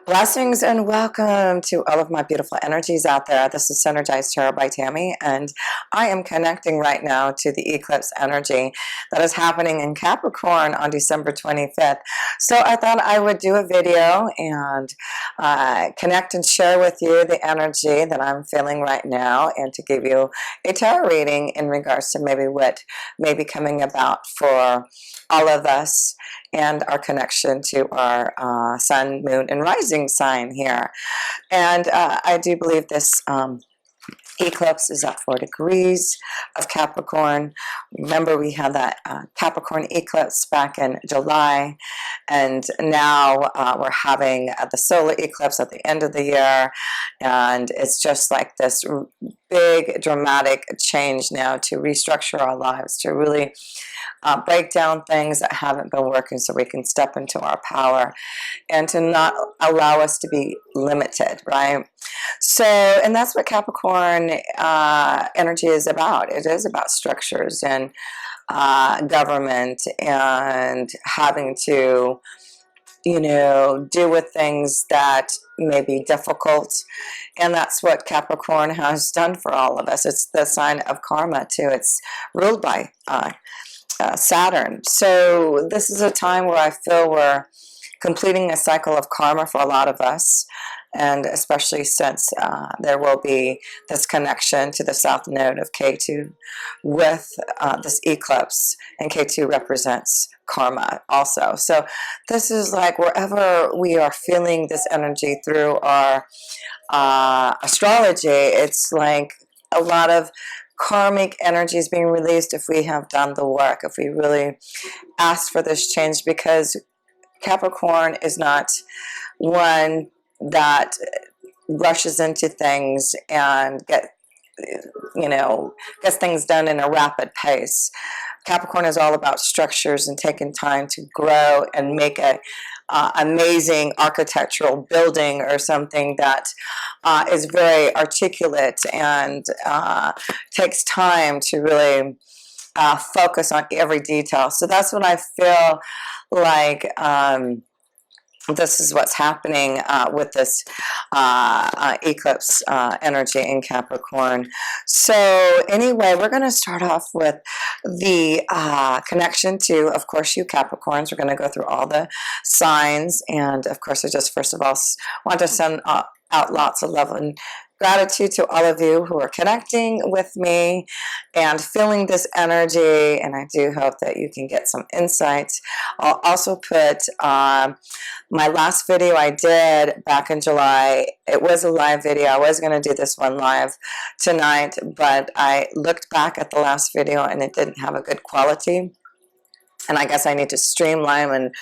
Blessings and welcome to all of my beautiful energies out there. This is Synergized Tarot by Tammy, and I am connecting right now to the eclipse energy that is happening in Capricorn on December 25th. So I thought I would do a video and connect and share with you the energy that I'm feeling right now, and to give you a tarot reading in regards to maybe what may be coming about for all of us and our connection to our sun, moon, and rising sign here. And I do believe this eclipse is at 4 degrees of Capricorn. Remember, we had that Capricorn eclipse back in July, and now we're having the solar eclipse at the end of the year, and it's just like this big dramatic change now to restructure our lives, to really break down things that haven't been working so we can step into our power and to not allow us to be limited, right? So, and that's what Capricorn energy is about. It is about structures and government and having to, you know, deal with things that may be difficult. And that's what Capricorn has done for all of us. It's the sign of karma too. It's ruled by Saturn. So this is a time where I feel we're completing a cycle of karma for a lot of us, and especially since there will be this connection to the south node of K2 with this eclipse, and K2 represents karma also. So this is like wherever we are feeling this energy through our astrology, it's like a lot of karmic energy is being released if we have done the work, if we really ask for this change, because Capricorn is not one that rushes into things and gets things done in a rapid pace. Capricorn is all about structures and taking time to grow and make a amazing architectural building or something that is very articulate and takes time to really focus on every detail. So that's when I feel like this is what's happening with this eclipse energy in Capricorn. So anyway, we're going to start off with the connection to, of course, you Capricorns. We're going to go through all the signs. And of course, I just first of all want to send out lots of love and gratitude to all of you who are connecting with me and feeling this energy, and I do hope that you can get some insights. I'll also put my last video I did back in July. It was a live video. I was going to do this one live tonight, but I looked back at the last video and it didn't have a good quality, and I guess I need to streamline and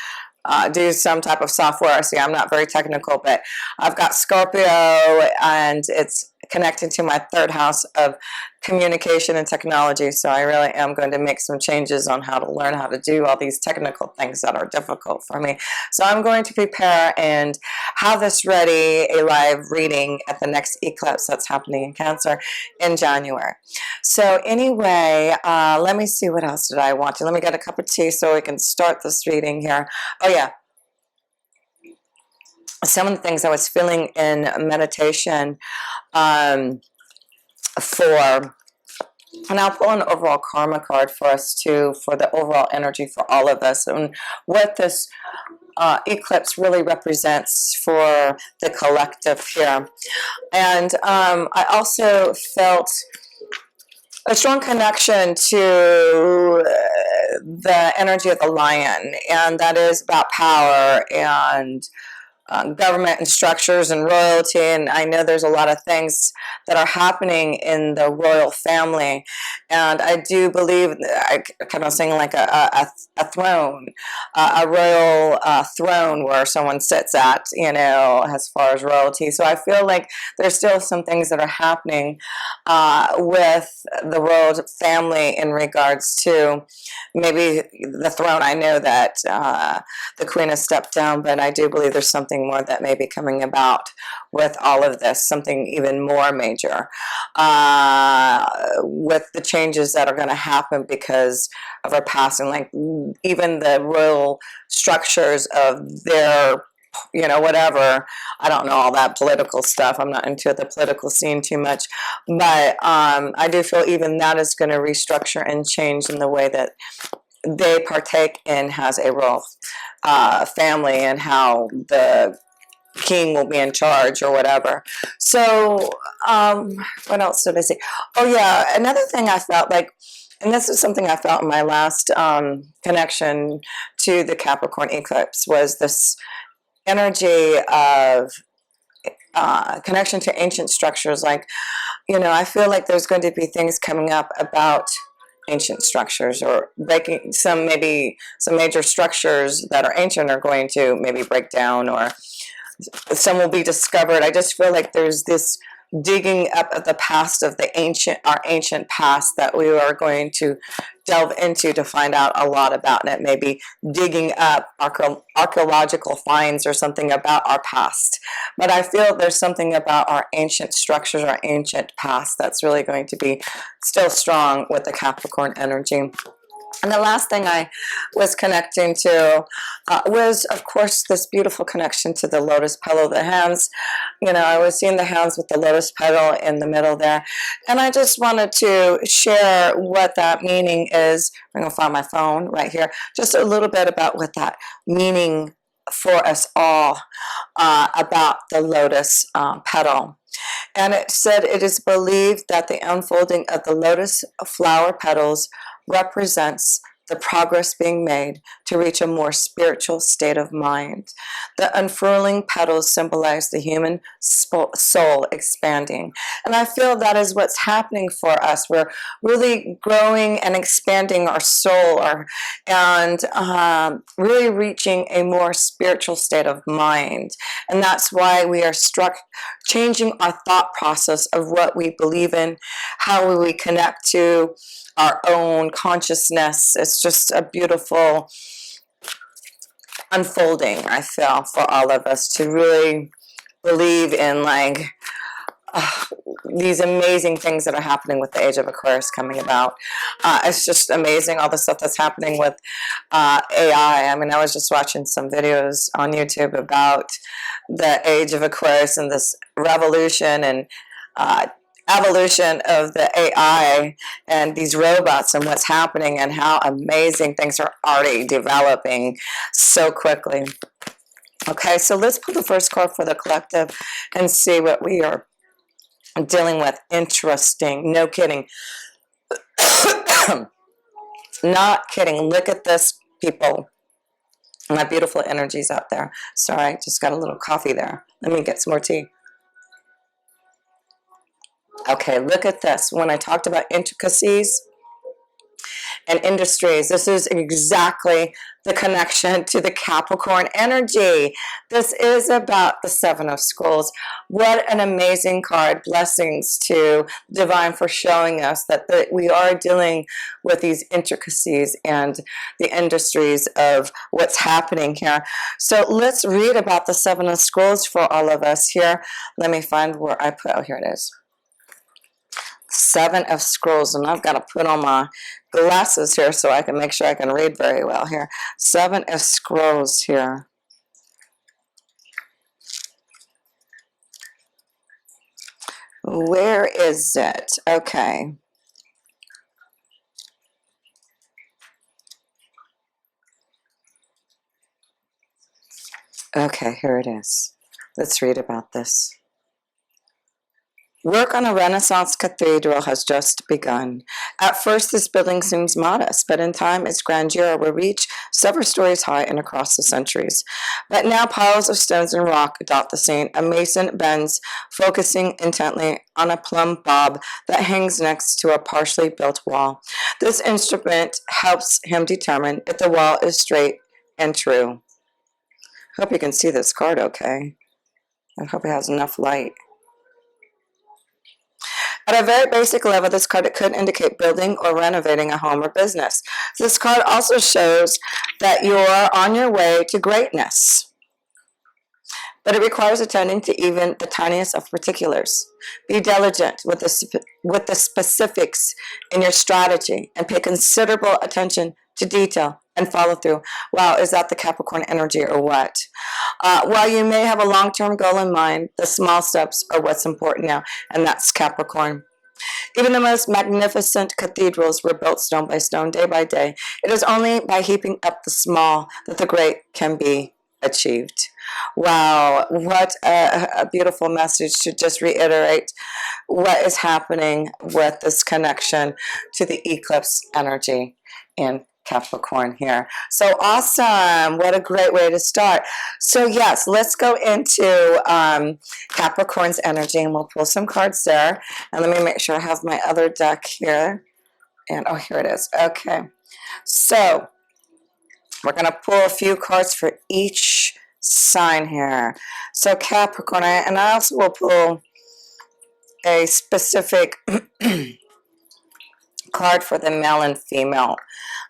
do some type of software. See, I'm not very technical, but I've got Scorpio, and it's connecting to my third house of communication and technology. So I really am going to make some changes on how to learn how to do all these technical things that are difficult for me. So I'm going to prepare and have this ready, a live reading at the next eclipse that's happening in Cancer in January. So anyway, let me see, what else did I want to? Let me get a cup of tea so we can start this reading here. Oh yeah. Some of the things I was feeling in meditation and I'll pull an overall karma card for us too, for the overall energy for all of us, and what this eclipse really represents for the collective here. And I also felt a strong connection to the energy of the lion, and that is about power and government and structures and royalty. And I know there's a lot of things that are happening in the royal family, and I do believe, I kind of saying like a throne, a royal throne where someone sits at, you know, as far as royalty. So I feel like there's still some things that are happening with the royal family in regards to maybe the throne. I know that the queen has stepped down, but I do believe there's something more that may be coming about with all of this, something even more major with the changes that are going to happen because of her passing. Like even the royal structures of their, you know, whatever, I don't know all that political stuff. I'm not into the political scene too much, but I do feel even that is going to restructure and change in the way that they partake in has a royal family, and how the king will be in charge or whatever. So what else did I say? Oh yeah, another thing I felt like, and this is something I felt in my last connection to the Capricorn eclipse, was this energy of connection to ancient structures. Like, you know, I feel like there's going to be things coming up about ancient structures, or breaking some, maybe some major structures that are ancient are going to maybe break down, or some will be discovered. I just feel like there's this digging up of the past, of the our ancient past, that we are going to delve into to find out a lot about. And it may be digging up archaeological finds or something about our past. But I feel there's something about our ancient structures, our ancient past, that's really going to be still strong with the Capricorn energy. And the last thing I was connecting to was, of course, this beautiful connection to the lotus petal, the hands. You know, I was seeing the hands with the lotus petal in the middle there. And I just wanted to share what that meaning is. I'm going to find my phone right here. Just a little bit about what that meaning for us all about the lotus petal. And it said, it is believed that the unfolding of the lotus flower petals represents the progress being made to reach a more spiritual state of mind. The unfurling petals symbolize the human soul expanding. And I feel that is what's happening for us. We're really growing and expanding our soul, and really reaching a more spiritual state of mind. And that's why we are changing our thought process of what we believe in, how we connect to our own consciousness. It's just a beautiful unfolding, I feel, for all of us to really believe in, like, these amazing things that are happening with the age of Aquarius coming about. It's just amazing, all the stuff that's happening with AI. I mean, I was just watching some videos on YouTube about the age of Aquarius and this revolution and evolution of the AI and these robots, and what's happening, and how amazing things are already developing so quickly. Okay, so let's pull the first card for the collective and see what we are dealing with. Interesting. No kidding. Not kidding. Look at this, people. My beautiful energies out there. Sorry, just got a little coffee there. Let me get some more tea. Okay, look at this. When I talked about intricacies and industries, this is exactly the connection to the Capricorn energy. This is about the Seven of Scrolls. What an amazing card. Blessings to Divine for showing us that we are dealing with these intricacies and the industries of what's happening here. So let's read about the Seven of Scrolls for all of us here. Let me find where I put, oh, here it is. Seven of Scrolls, and I've got to put on my glasses here so I can make sure I can read very well here. Seven of Scrolls here. Where is it? Okay. Okay, here it is. Let's read about this. Work on a Renaissance cathedral has just begun. At first, this building seems modest, but in time, its grandeur will reach several stories high and across the centuries. But now, piles of stones and rock dot the scene. A mason bends, focusing intently on a plumb bob that hangs next to a partially built wall. This instrument helps him determine if the wall is straight and true. Hope you can see this card okay. I hope it has enough light. At a very basic level, this card could indicate building or renovating a home or business. This card also shows that you're on your way to greatness, but it requires attending to even the tiniest of particulars. Be diligent with the specifics in your strategy and pay considerable attention to detail and follow through. Wow, is that the Capricorn energy or what? While you may have a long-term goal in mind, the small steps are what's important now, and that's Capricorn. Even the most magnificent cathedrals were built stone by stone, day by day. It is only by heaping up the small that the great can be achieved. Wow, what a beautiful message to just reiterate what is happening with this connection to the eclipse energy in Capricorn here. So awesome. What a great way to start. So yes, let's go into Capricorn's energy, and we'll pull some cards there. And let me make sure I have my other deck here. And oh, here it is. Okay. So we're going to pull a few cards for each sign here. So Capricorn, and I also will pull a specific card for the male and female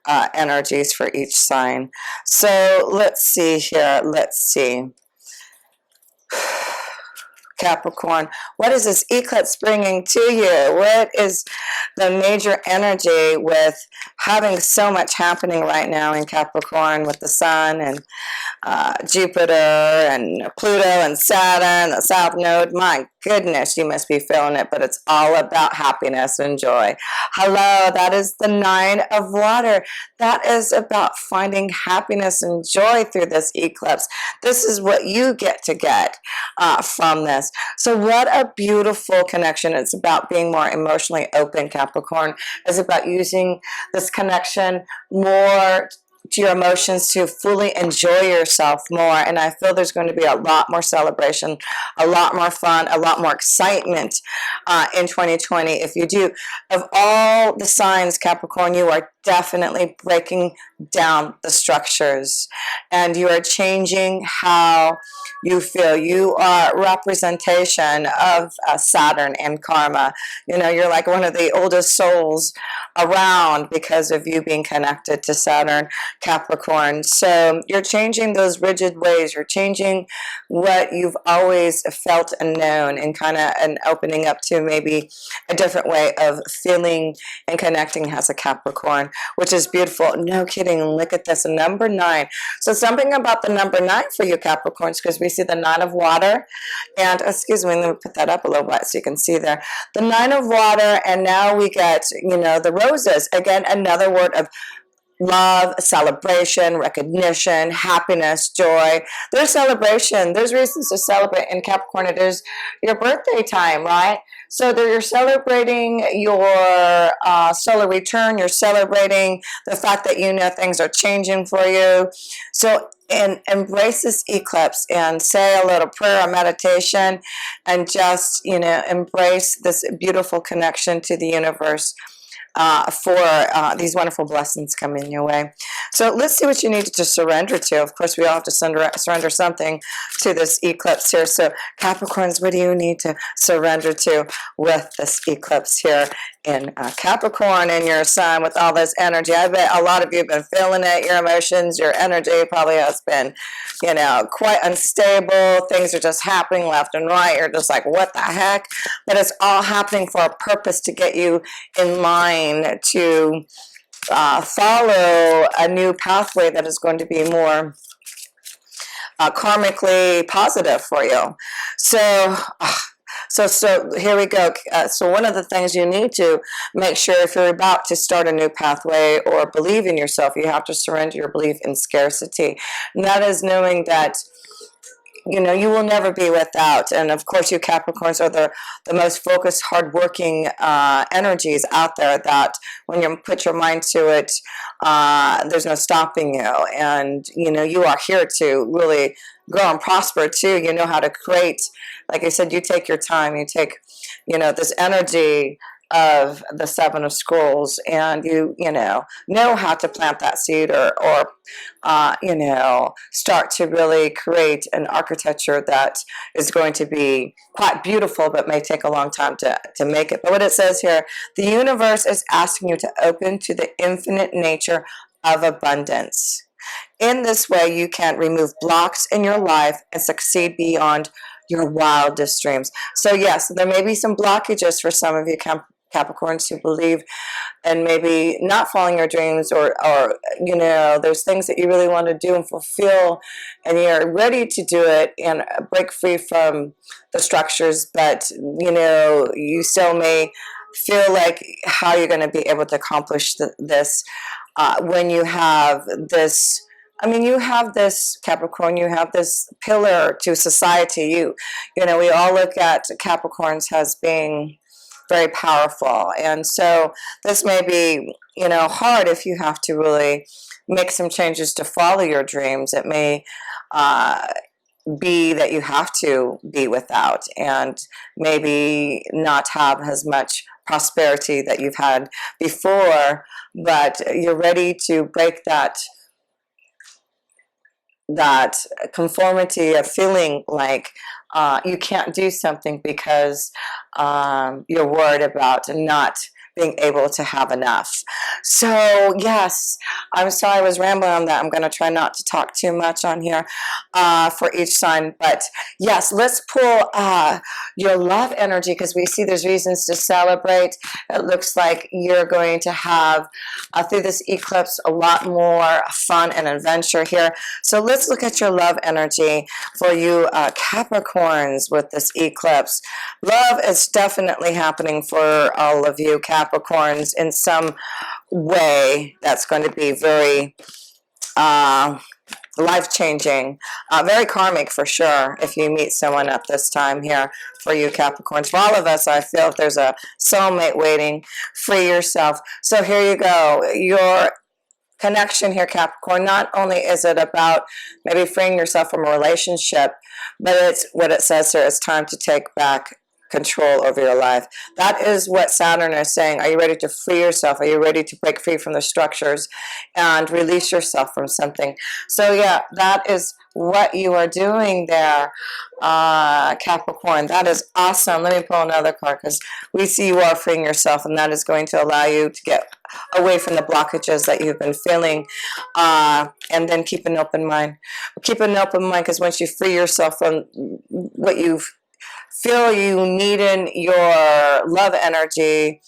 energies for each sign. So let's see here. Let's see. Capricorn, what is this eclipse bringing to you? What is the major energy with having so much happening right now in Capricorn with the sun and Jupiter and Pluto and Saturn, the South Node? My goodness, you must be feeling it, but it's all about happiness and joy. Hello, that is the Nine of Water. That is about finding happiness and joy through this eclipse. This is what you get from this. So what a beautiful connection. It's about being more emotionally open, Capricorn. It's about using this connection more to your emotions to fully enjoy yourself more. And I feel there's going to be a lot more celebration, a lot more fun, a lot more excitement in 2020. If you do, of all the signs, Capricorn, you are definitely breaking down the structures and you are changing how you feel. You are representation of Saturn and karma. You know, you're like one of the oldest souls around because of you being connected to Saturn, Capricorn. So you're changing those rigid ways. You're changing what you've always felt and known, and kind of and opening up to maybe a different way of feeling and connecting as a Capricorn, which is beautiful. No kidding. Look at this, number 9. So something about the number 9 for you Capricorns, because we see the 9 of water, and excuse me, let me put that up a little bit so you can see there. The 9 of water, and now we get, you know, the roses. Again, another word of love, celebration, recognition, happiness, joy. There's celebration. There's reasons to celebrate in Capricorn. It is your birthday time, right? So you're celebrating your solar return. You're celebrating the fact that you know things are changing for you. So embrace this eclipse and say a little prayer or meditation and just, you know, embrace this beautiful connection to the universe for these wonderful blessings coming your way. So let's see what you need to surrender to. Of course, we all have to surrender something to this eclipse here. So Capricorns, what do you need to surrender to with this eclipse here in Capricorn and your sun with all this energy? I bet a lot of you have been feeling it. Your emotions, your energy probably has been, you know, quite unstable. Things are just happening left and right. You're just like, what the heck? But it's all happening for a purpose, to get you in line to follow a new pathway that is going to be more karmically positive for you. So here we go. So one of the things you need to make sure, if you're about to start a new pathway or believe in yourself, you have to surrender your belief in scarcity. And that is knowing that, you know, you will never be without. And of course, you Capricorns are the most focused, hardworking energies out there, that when you put your mind to it, there's no stopping you. And, you know, you are here to really grow and prosper too. You know how to create, like I said, you take your time, you take, you know, this energy of the 7 of Scrolls, and you know how to plant that seed or you know, start to really create an architecture that is going to be quite beautiful, but may take a long time to make it. But what it says here, the universe is asking you to open to the infinite nature of abundance. In this way, you can remove blocks in your life and succeed beyond your wildest dreams. So yes, there may be some blockages for some of you Capricorns who believe and maybe not following your dreams, or you know, there's things that you really want to do and fulfill, and you're ready to do it and break free from the structures, but you know, you still may feel like how you're going to be able to accomplish this when you have this. I mean, you have this, Capricorn, you have this pillar to society. You know, we all look at Capricorns as being very powerful, and so this may be, you know, hard if you have to really make some changes to follow your dreams. It may be that you have to be without, and maybe not have as much prosperity that you've had before, but you're ready to break that conformity of feeling like you can't do something because you're worried about not being able to have enough. So yes, I'm sorry I was rambling on that. I'm going to try not to talk too much on here for each sign. But yes, let's pull your love energy, because we see there's reasons to celebrate. It looks like you're going to have, through this eclipse, a lot more fun and adventure here. So let's look at your love energy for you Capricorns with this eclipse. Love is definitely happening for all of you Capricorns in some way that's going to be very life-changing, very karmic for sure, if you meet someone at this time here for you Capricorns. For all of us, I feel if there's a soulmate waiting, free yourself. So here you go. Your connection here, Capricorn, not only is it about maybe freeing yourself from a relationship, but it's what it says here, it's time to take back control over your life. That is what Saturn is saying. Are you ready to free yourself? Are you ready to break free from the structures and release yourself from something? So yeah, that is what you are doing there, Capricorn. That is awesome. Let me pull another card, because we see you are freeing yourself, and that is going to allow you to get away from the blockages that you've been feeling, and then keep an open mind. Keep an open mind, because once you free yourself from what you've feel you need in your love energy,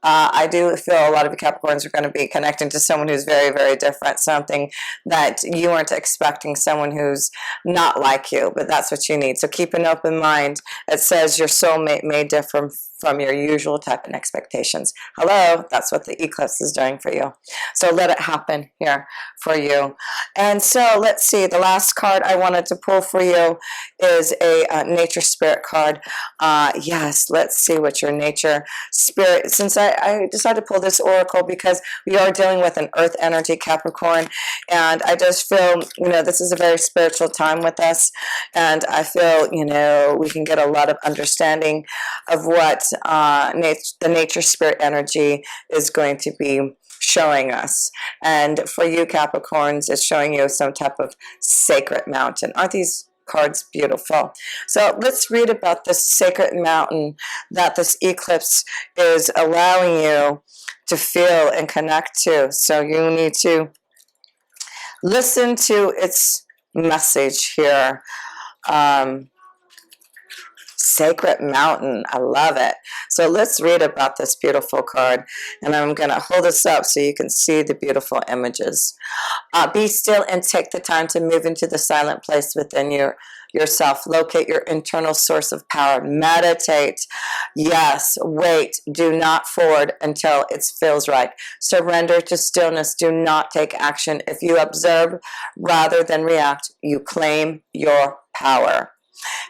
I do feel a lot of Capricorns are going to be connecting to someone who's very, very different, something that you weren't expecting, someone who's not like you, but that's what you need. So keep an open mind. It says your soulmate may differ from your usual type and expectations. Hello, that's what the eclipse is doing for you. So let it happen here for you. And so let's see, the last card I wanted to pull for you is a nature spirit card. Yes, let's see what your nature spirit, since I decided to pull this oracle because we are dealing with an earth energy, Capricorn, and I just feel, you know, this is a very spiritual time with us, and I feel, you know, we can get a lot of understanding of what the nature spirit energy is going to be showing us. And for you Capricorns, it's showing you some type of sacred mountain. Aren't these cards beautiful? So let's read about this sacred mountain that this eclipse is allowing you to feel and connect to. So you need to listen to its message here. Sacred mountain, I love it. So let's read about this beautiful card, and I'm going to hold this up so you can see the beautiful images. Be still and take the time to move into the silent place within yourself. Locate your internal source of power. Meditate. Yes, wait. Do not forward until it feels right. Surrender to stillness. Do not take action. If you observe rather than react, you claim your power.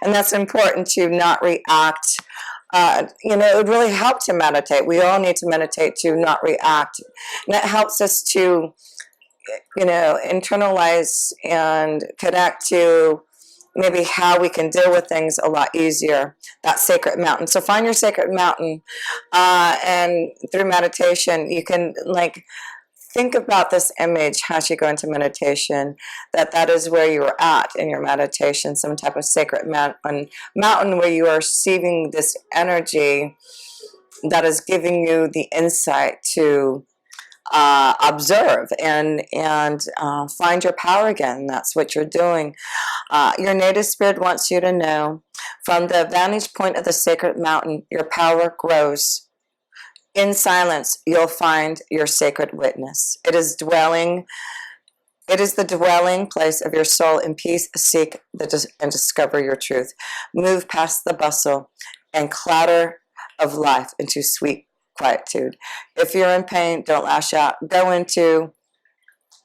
And that's important, to not react. You know, it would really help to meditate. We all need to meditate to not react. And it helps us to, you know, internalize and connect to maybe how we can deal with things a lot easier. That sacred mountain. So find your sacred mountain, and through meditation, you can like think about this image as you go into meditation, that is where you're at in your meditation, some type of sacred mountain where you are receiving this energy that is giving you the insight to observe and find your power again. That's what you're doing. Your native spirit wants you to know, from the vantage point of the sacred mountain, your power grows. In silence, you'll find your sacred witness. It is the dwelling place of your soul. In peace, seek and discover your truth. Move past the bustle and clatter of life into sweet quietude. If you're in pain, don't lash out. Go into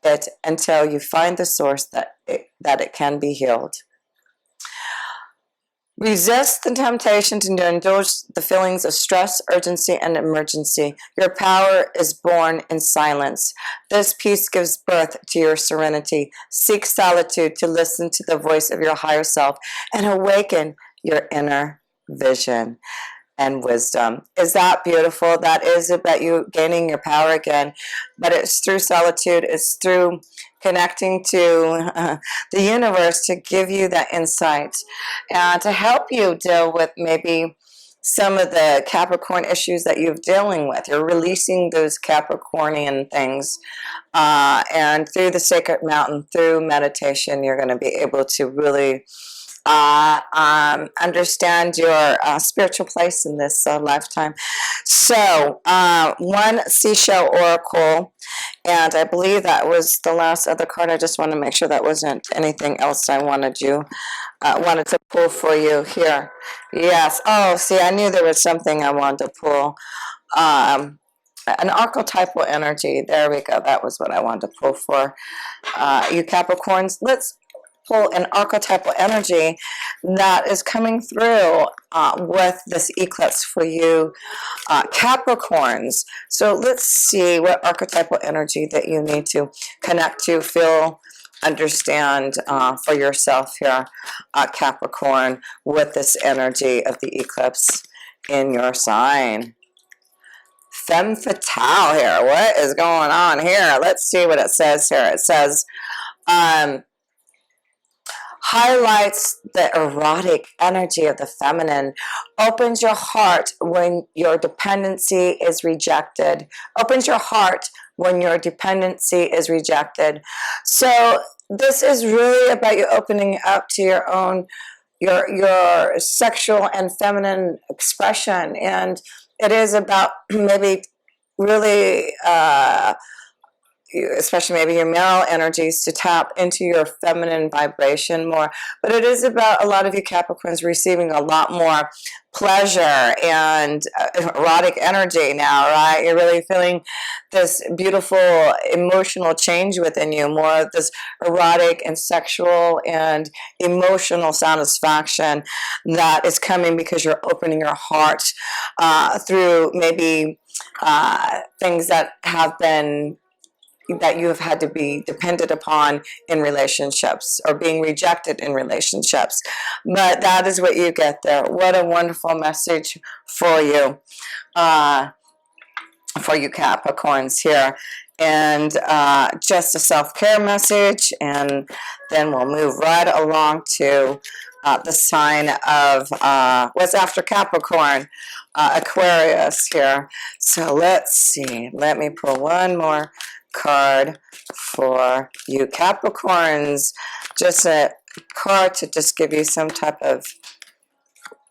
it until you find the source that it can be healed. Resist the temptation to indulge the feelings of stress, urgency, and emergency. Your power is born in silence. This peace gives birth to your serenity. Seek solitude to listen to the voice of your higher self and awaken your inner vision and wisdom. Is that beautiful? That is about you gaining your power again, but it's through solitude. It's through connecting to the universe to give you that insight and to help you deal with maybe some of the Capricorn issues that you're dealing with. You're releasing those Capricornian things, and through the sacred mountain, through meditation, you're going to be able to really understand your spiritual place in this lifetime. So one seashell oracle, and I believe that was the last other card. I just want to make sure that wasn't anything else I wanted to pull for you here. Yes. Oh, see, I knew there was something I wanted to pull. An archetypal energy. There we go. That was what I wanted to pull for you Capricorns. Let's pull an archetypal energy that is coming through with this eclipse for you Capricorns. So let's see what archetypal energy that you need to connect to, feel, understand for yourself here, Capricorn, with this energy of the eclipse in your sign. Femme fatale here. What is going on here? Let's see what it says here. It says, highlights the erotic energy of the feminine, opens your heart when your dependency is rejected, opens your heart when your dependency is rejected. So this is really about you opening up to your own, your sexual and feminine expression, and it is about maybe really especially maybe your male energies, to tap into your feminine vibration more. But it is about a lot of you Capricorns receiving a lot more pleasure and erotic energy now, right? You're really feeling this beautiful emotional change within you, more of this erotic and sexual and emotional satisfaction that is coming because you're opening your heart through maybe things that you have had to be dependent upon in relationships or being rejected in relationships. But that is what you get there. What a wonderful message for you Capricorns here. And just a self-care message, and then we'll move right along to the sign of what's after Capricorn, Aquarius here. So let's see. Let me pull one more card for you Capricorns. Just a card to just give you some type of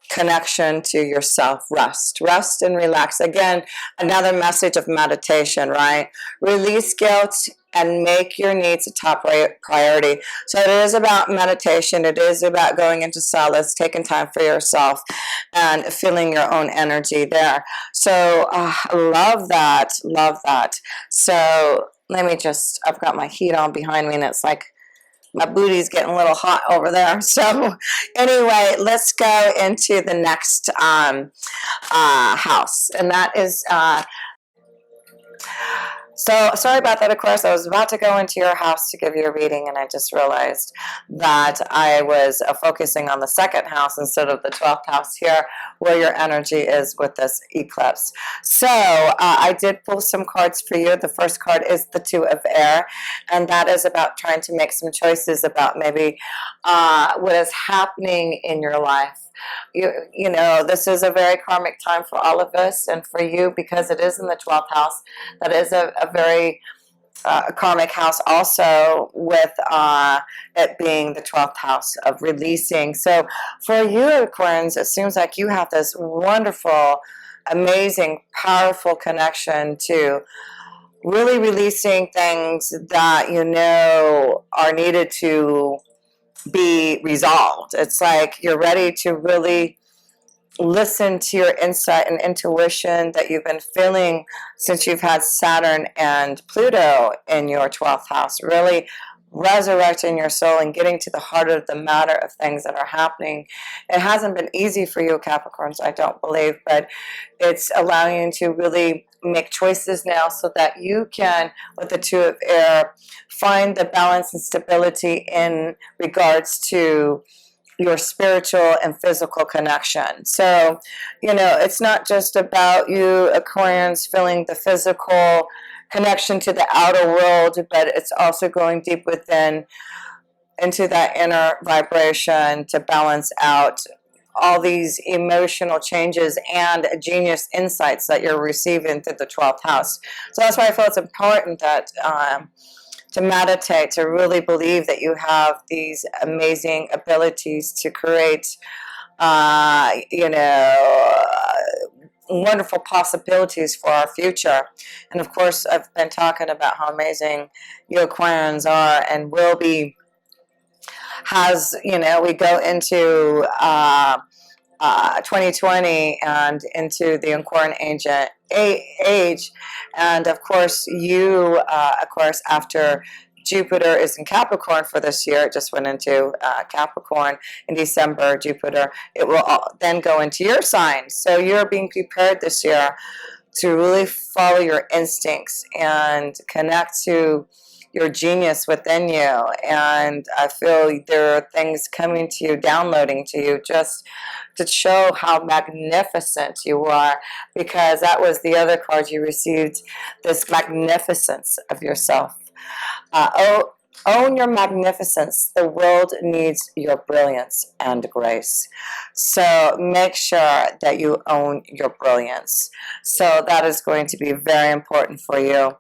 connection to yourself. Rest and relax. Again, another message of meditation, right? Release guilt and make your needs a top priority. So it is about meditation. It is about going into solace, taking time for yourself, and feeling your own energy there. So love that. So let me just, I've got my heat on behind me, and it's like my booty's getting a little hot over there. So anyway, let's go into the next house, and that is so sorry about that. Of course, I was about to go into your house to give you a reading, and I just realized that I was focusing on the second house instead of the 12th house here, where your energy is with this eclipse. So I did pull some cards for you. The first card is the Two of Air, and that is about trying to make some choices about maybe what is happening in your life. You know, this is a very karmic time for all of us, and for you, because it is in the 12th house. That is a very karmic house also, with it being the 12th house of releasing. So for you Aquarians, it seems like you have this wonderful amazing, powerful connection to really releasing things that you know are needed to be resolved. It's like you're ready to really listen to your insight and intuition that you've been feeling since you've had Saturn and Pluto in your 12th house, really resurrecting your soul and getting to the heart of the matter of things that are happening. It hasn't been easy for you, Capricorns, I don't believe, but it's allowing you to really make choices now so that you can, with the Two of Air, find the balance and stability in regards to your spiritual and physical connection. So, you know, it's not just about you Aquarians feeling the physical connection to the outer world, but it's also going deep within into that inner vibration to balance out all these emotional changes and genius insights that you're receiving through the 12th house. So that's why I feel it's important that to meditate, to really believe that you have these amazing abilities to create, you know, wonderful possibilities for our future. And of course, I've been talking about how amazing you Aquarians are and will be. Has, you know, we go into 2020 and into the Aquarian age, and of course you, of course, after Jupiter is in Capricorn for this year, it just went into Capricorn in December, Jupiter, it will then go into your sign. So you're being prepared this year to really follow your instincts and connect to your genius within you. And I feel there are things coming to you, downloading to you, just to show how magnificent you are, because that was the other card you received, this magnificence of yourself. Own your magnificence. The world needs your brilliance and grace. So make sure that you own your brilliance. So that is going to be very important for you.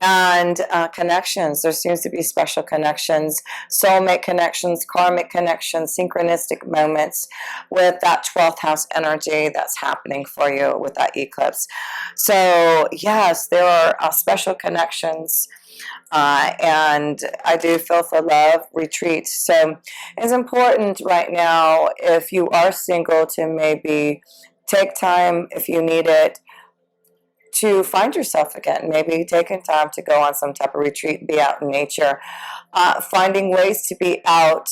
And connections. There seems to be special connections, soulmate connections, karmic connections, synchronistic moments with that 12th house energy that's happening for you with that eclipse. So yes, there are special connections. And I do feel for love retreat. So it's important right now, if you are single, to maybe take time, if you need it, to find yourself again. Maybe taking time to go on some type of retreat, be out in nature, finding ways to be out,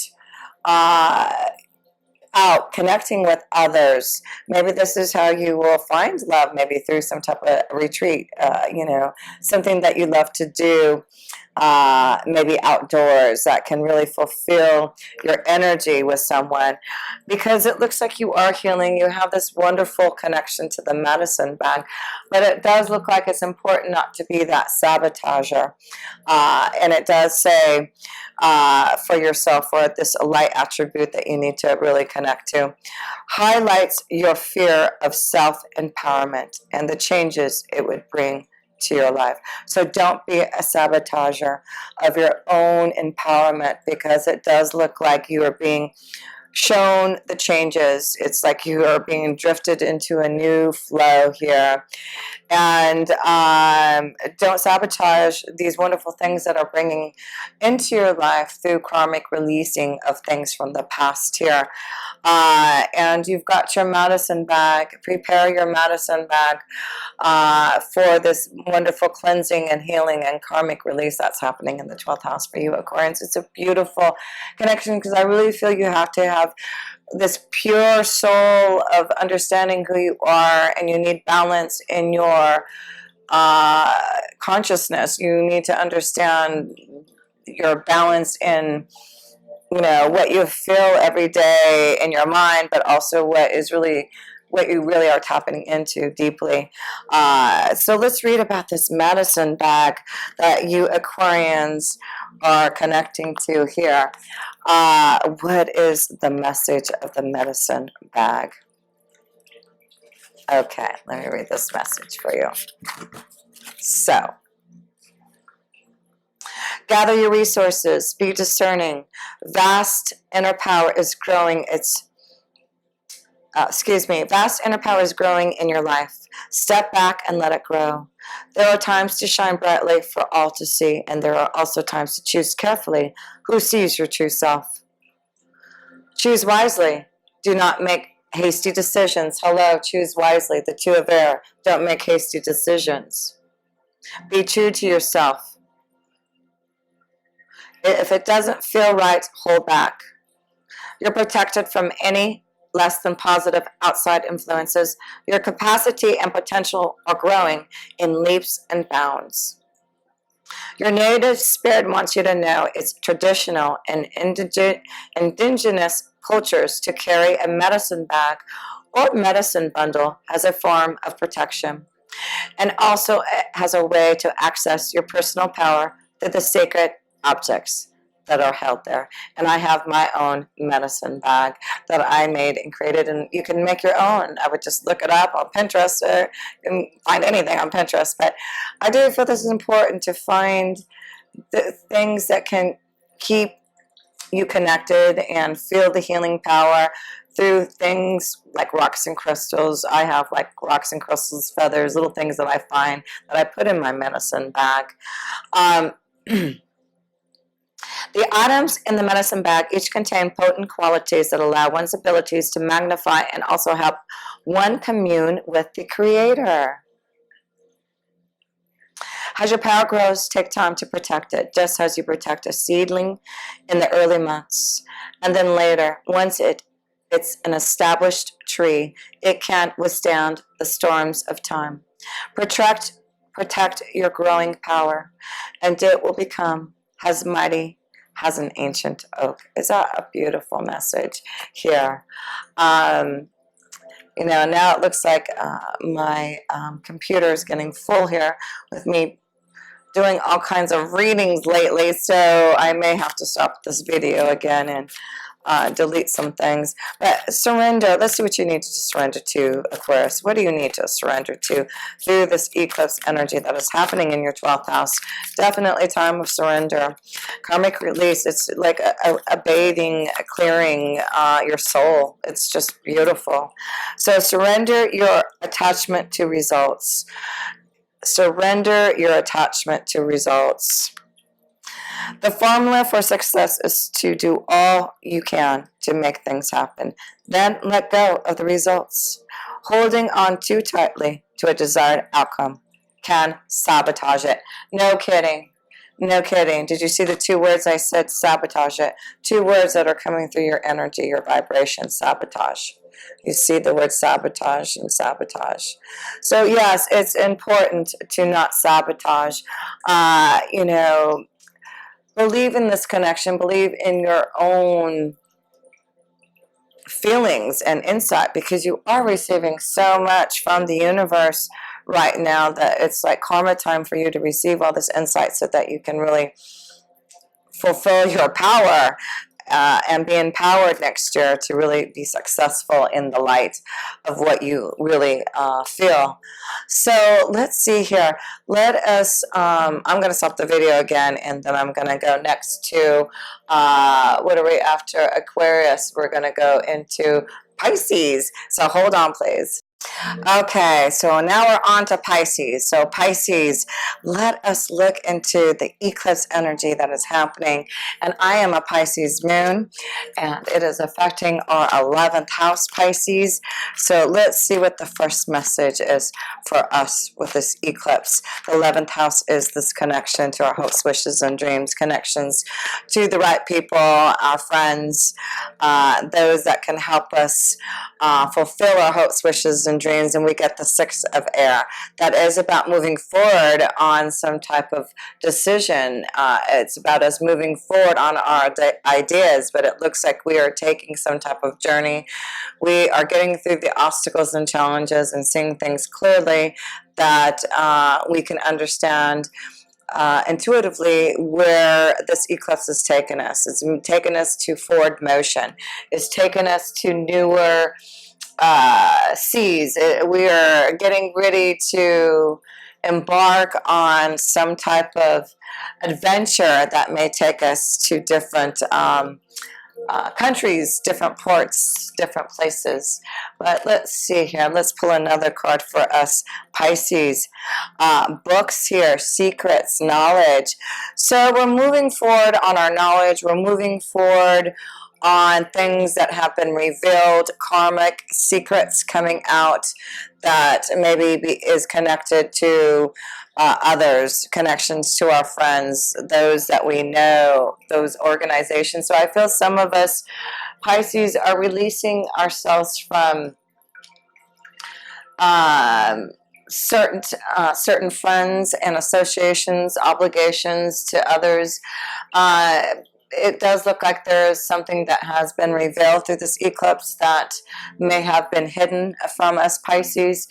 connecting with others. Maybe this is how you will find love, maybe through some type of retreat, you know, something that you love to do, maybe outdoors, that can really fulfill your energy with someone, because it looks like you are healing. You have this wonderful connection to the medicine bag, but it does look like it's important not to be that sabotager. And it does say for yourself, for this light attribute that you need to really connect to, highlights your fear of self-empowerment and the changes it would bring to your life. So don't be a sabotager of your own empowerment, because it does look like you are being shown the changes. It's like you are being drifted into a new flow here. And don't sabotage these wonderful things that are bringing into your life through karmic releasing of things from the past here. And you've got your medicine bag. Prepare your medicine bag for this wonderful cleansing and healing and karmic release that's happening in the 12th house for you Aquarians. It's a beautiful connection, because I really feel you have to have this pure soul of understanding who you are, and you need balance in your consciousness. You need to understand your balance in, you know, what you feel every day in your mind, but also what you really are tapping into deeply. So let's read about this medicine bag that you Aquarians are connecting to here. What is the message of the medicine bag? Okay, let me read this message for you. So, gather your resources, be discerning. Vast inner power is growing its vast inner power is growing in your life. Step back and let it grow. There are times to shine brightly for all to see, and there are also times to choose carefully who sees your true self. Choose wisely. Do not make hasty decisions. Hello, choose wisely. The two of air. Don't make hasty decisions. Be true to yourself. If it doesn't feel right, hold back. You're protected from any less than positive outside influences. Your capacity and potential are growing in leaps and bounds. Your native spirit wants you to know it's traditional and indigenous cultures to carry a medicine bag or medicine bundle as a form of protection. And also it has a way to access your personal power through the sacred objects that are held there. And I have my own medicine bag that I made and created, and you can make your own. I would just look it up on Pinterest, or you can find anything on Pinterest. But I do feel this is important, to find the things that can keep you connected and feel the healing power through things like rocks and crystals. I have like rocks and crystals, feathers, little things that I find that I put in my medicine bag. The items in the medicine bag each contain potent qualities that allow one's abilities to magnify and also help one commune with the Creator. As your power grows, take time to protect it, just as you protect a seedling in the early months. And then later, once it's an established tree, it can withstand the storms of time. Protect your growing power, and it will become as mighty as an ancient oak. Is that a beautiful message here? You know, now it looks like my computer is getting full here with me doing all kinds of readings lately, so I may have to stop this video again and delete some things. But surrender. Let's see what you need to surrender to, Aquarius. What do you need to surrender to through this eclipse energy that is happening in your 12th house? Definitely time of surrender. Karmic release. It's like a bathing, a clearing your soul. It's just beautiful. So surrender your attachment to results. Surrender your attachment to results. The formula for success is to do all you can to make things happen. Then let go of the results. Holding on too tightly to a desired outcome can sabotage it. No kidding. No kidding. Did you see the two words I said? Sabotage it. Two words that are coming through your energy, your vibration. Sabotage. You see the word sabotage and sabotage. So yes, it's important to not sabotage. You know, believe in this connection. Believe in your own feelings and insight, because you are receiving so much from the universe right now that it's like karma time for you to receive all this insight so that you can really fulfill your power and be empowered next year to really be successful in the light of what you really feel. So let's see here. Let us, I'm going to stop the video again, and then I'm going to go next to, what are we after Aquarius? We're going to go into Pisces. So hold on, please. Okay, so now we're on to Pisces. So Pisces, let us look into the eclipse energy that is happening. And I am a Pisces moon, and it is affecting our 11th house, Pisces. So let's see what the first message is for us with this eclipse. The 11th house is this connection to our hopes, wishes, and dreams, connections to the right people, our friends, those that can help us fulfill our hopes, wishes, and dreams. And we get the 6 of air. That is about moving forward on some type of decision. It's about us moving forward on our ideas, but it looks like we are taking some type of journey. We are getting through the obstacles and challenges and seeing things clearly that we can understand intuitively where this eclipse has taken us. It's taken us to forward motion. It's taken us to newer seas. We are getting ready to embark on some type of adventure that may take us to different countries, different ports, different places. But let's see here. Let's pull another card for us, Pisces. Books here, secrets, knowledge. So we're moving forward on our knowledge. We're moving forward on things that have been revealed, karmic secrets coming out that maybe is connected to others, connections to our friends, those that we know, those organizations. So I feel some of us, Pisces, are releasing ourselves from certain friends and associations, obligations to others. It does look like there's something that has been revealed through this eclipse that may have been hidden from us, Pisces.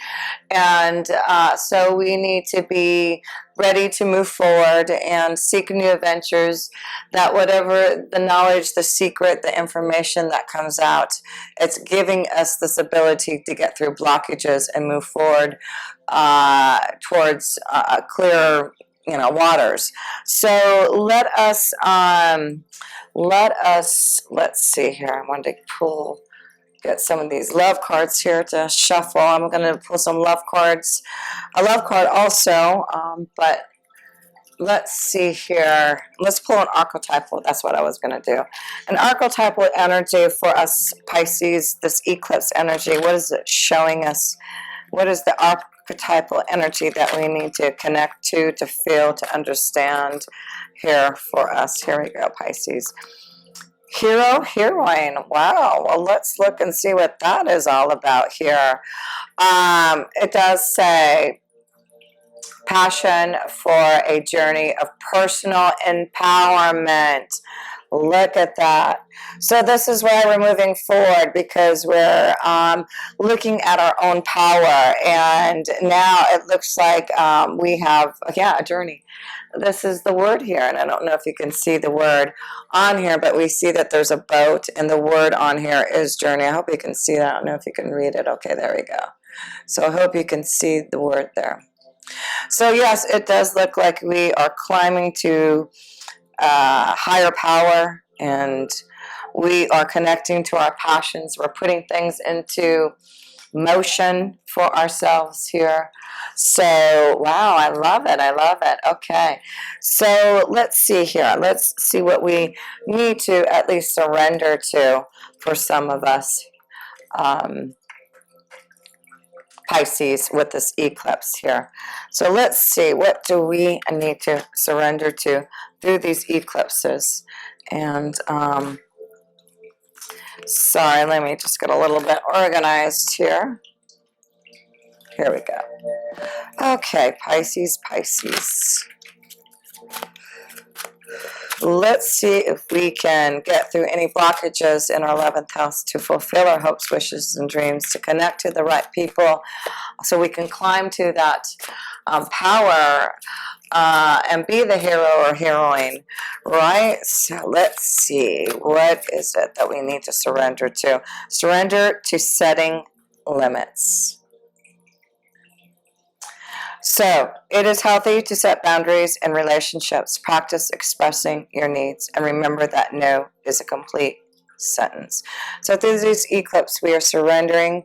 And so we need to be ready to move forward and seek new adventures, that whatever the knowledge, the secret, the information that comes out, it's giving us this ability to get through blockages and move forward towards clearer, waters. So let's see here. I wanted to get some of these love cards here to shuffle. I'm going to pull some love cards, a love card also, but let's see here. Let's pull an archetypal. That's what I was going to do. An archetypal energy for us, Pisces, this eclipse energy. What is it showing us? What is the archetypal energy that we need to connect to feel, to understand here for us? Here we go, Pisces. Hero, heroine. Wow. Well, let's look and see what that is all about here. It does say passion for a journey of personal empowerment. Look at that. So this is why we're moving forward, because we're looking at our own power, and now it looks like we have a journey. This is the word here, and I don't know if you can see the word on here, but we see that there's a boat, and the word on here is journey. I hope you can see that. I don't know if you can read it. Okay, there we go. So I hope you can see the word there. So yes, it does look like we are climbing to higher power, and we are connecting to our passions. We're putting things into motion for ourselves here. So wow, I love it. I love it. Okay, so let's see here. Let's see what we need to at least surrender to for some of us, Pisces, with this eclipse here. So let's see, what do we need to surrender to through these eclipses? And sorry, let me just get a little bit organized here. Here we go. Okay, Pisces. Let's see if we can get through any blockages in our 11th house to fulfill our hopes, wishes, and dreams, to connect to the right people so we can climb to that power and be the hero or heroine, right? So let's see, what is it that we need to surrender to? Surrender to setting limits. So, it is healthy to set boundaries in relationships. Practice expressing your needs, and remember that no is a complete sentence. So, through this eclipse, we are surrendering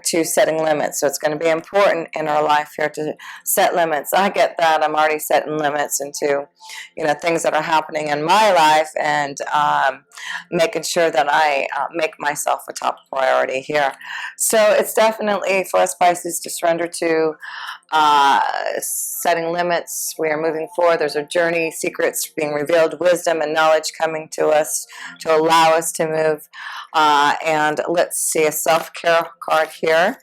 to setting limits. So it's going to be important in our life here to set limits. I get that. I'm already setting limits into, things that are happening in my life, and making sure that I make myself a top priority here. So it's definitely for us Pisces to surrender to setting limits. We are moving forward. There's a journey, secrets being revealed, wisdom and knowledge coming to us to allow us to move. And let's see a self-care card here.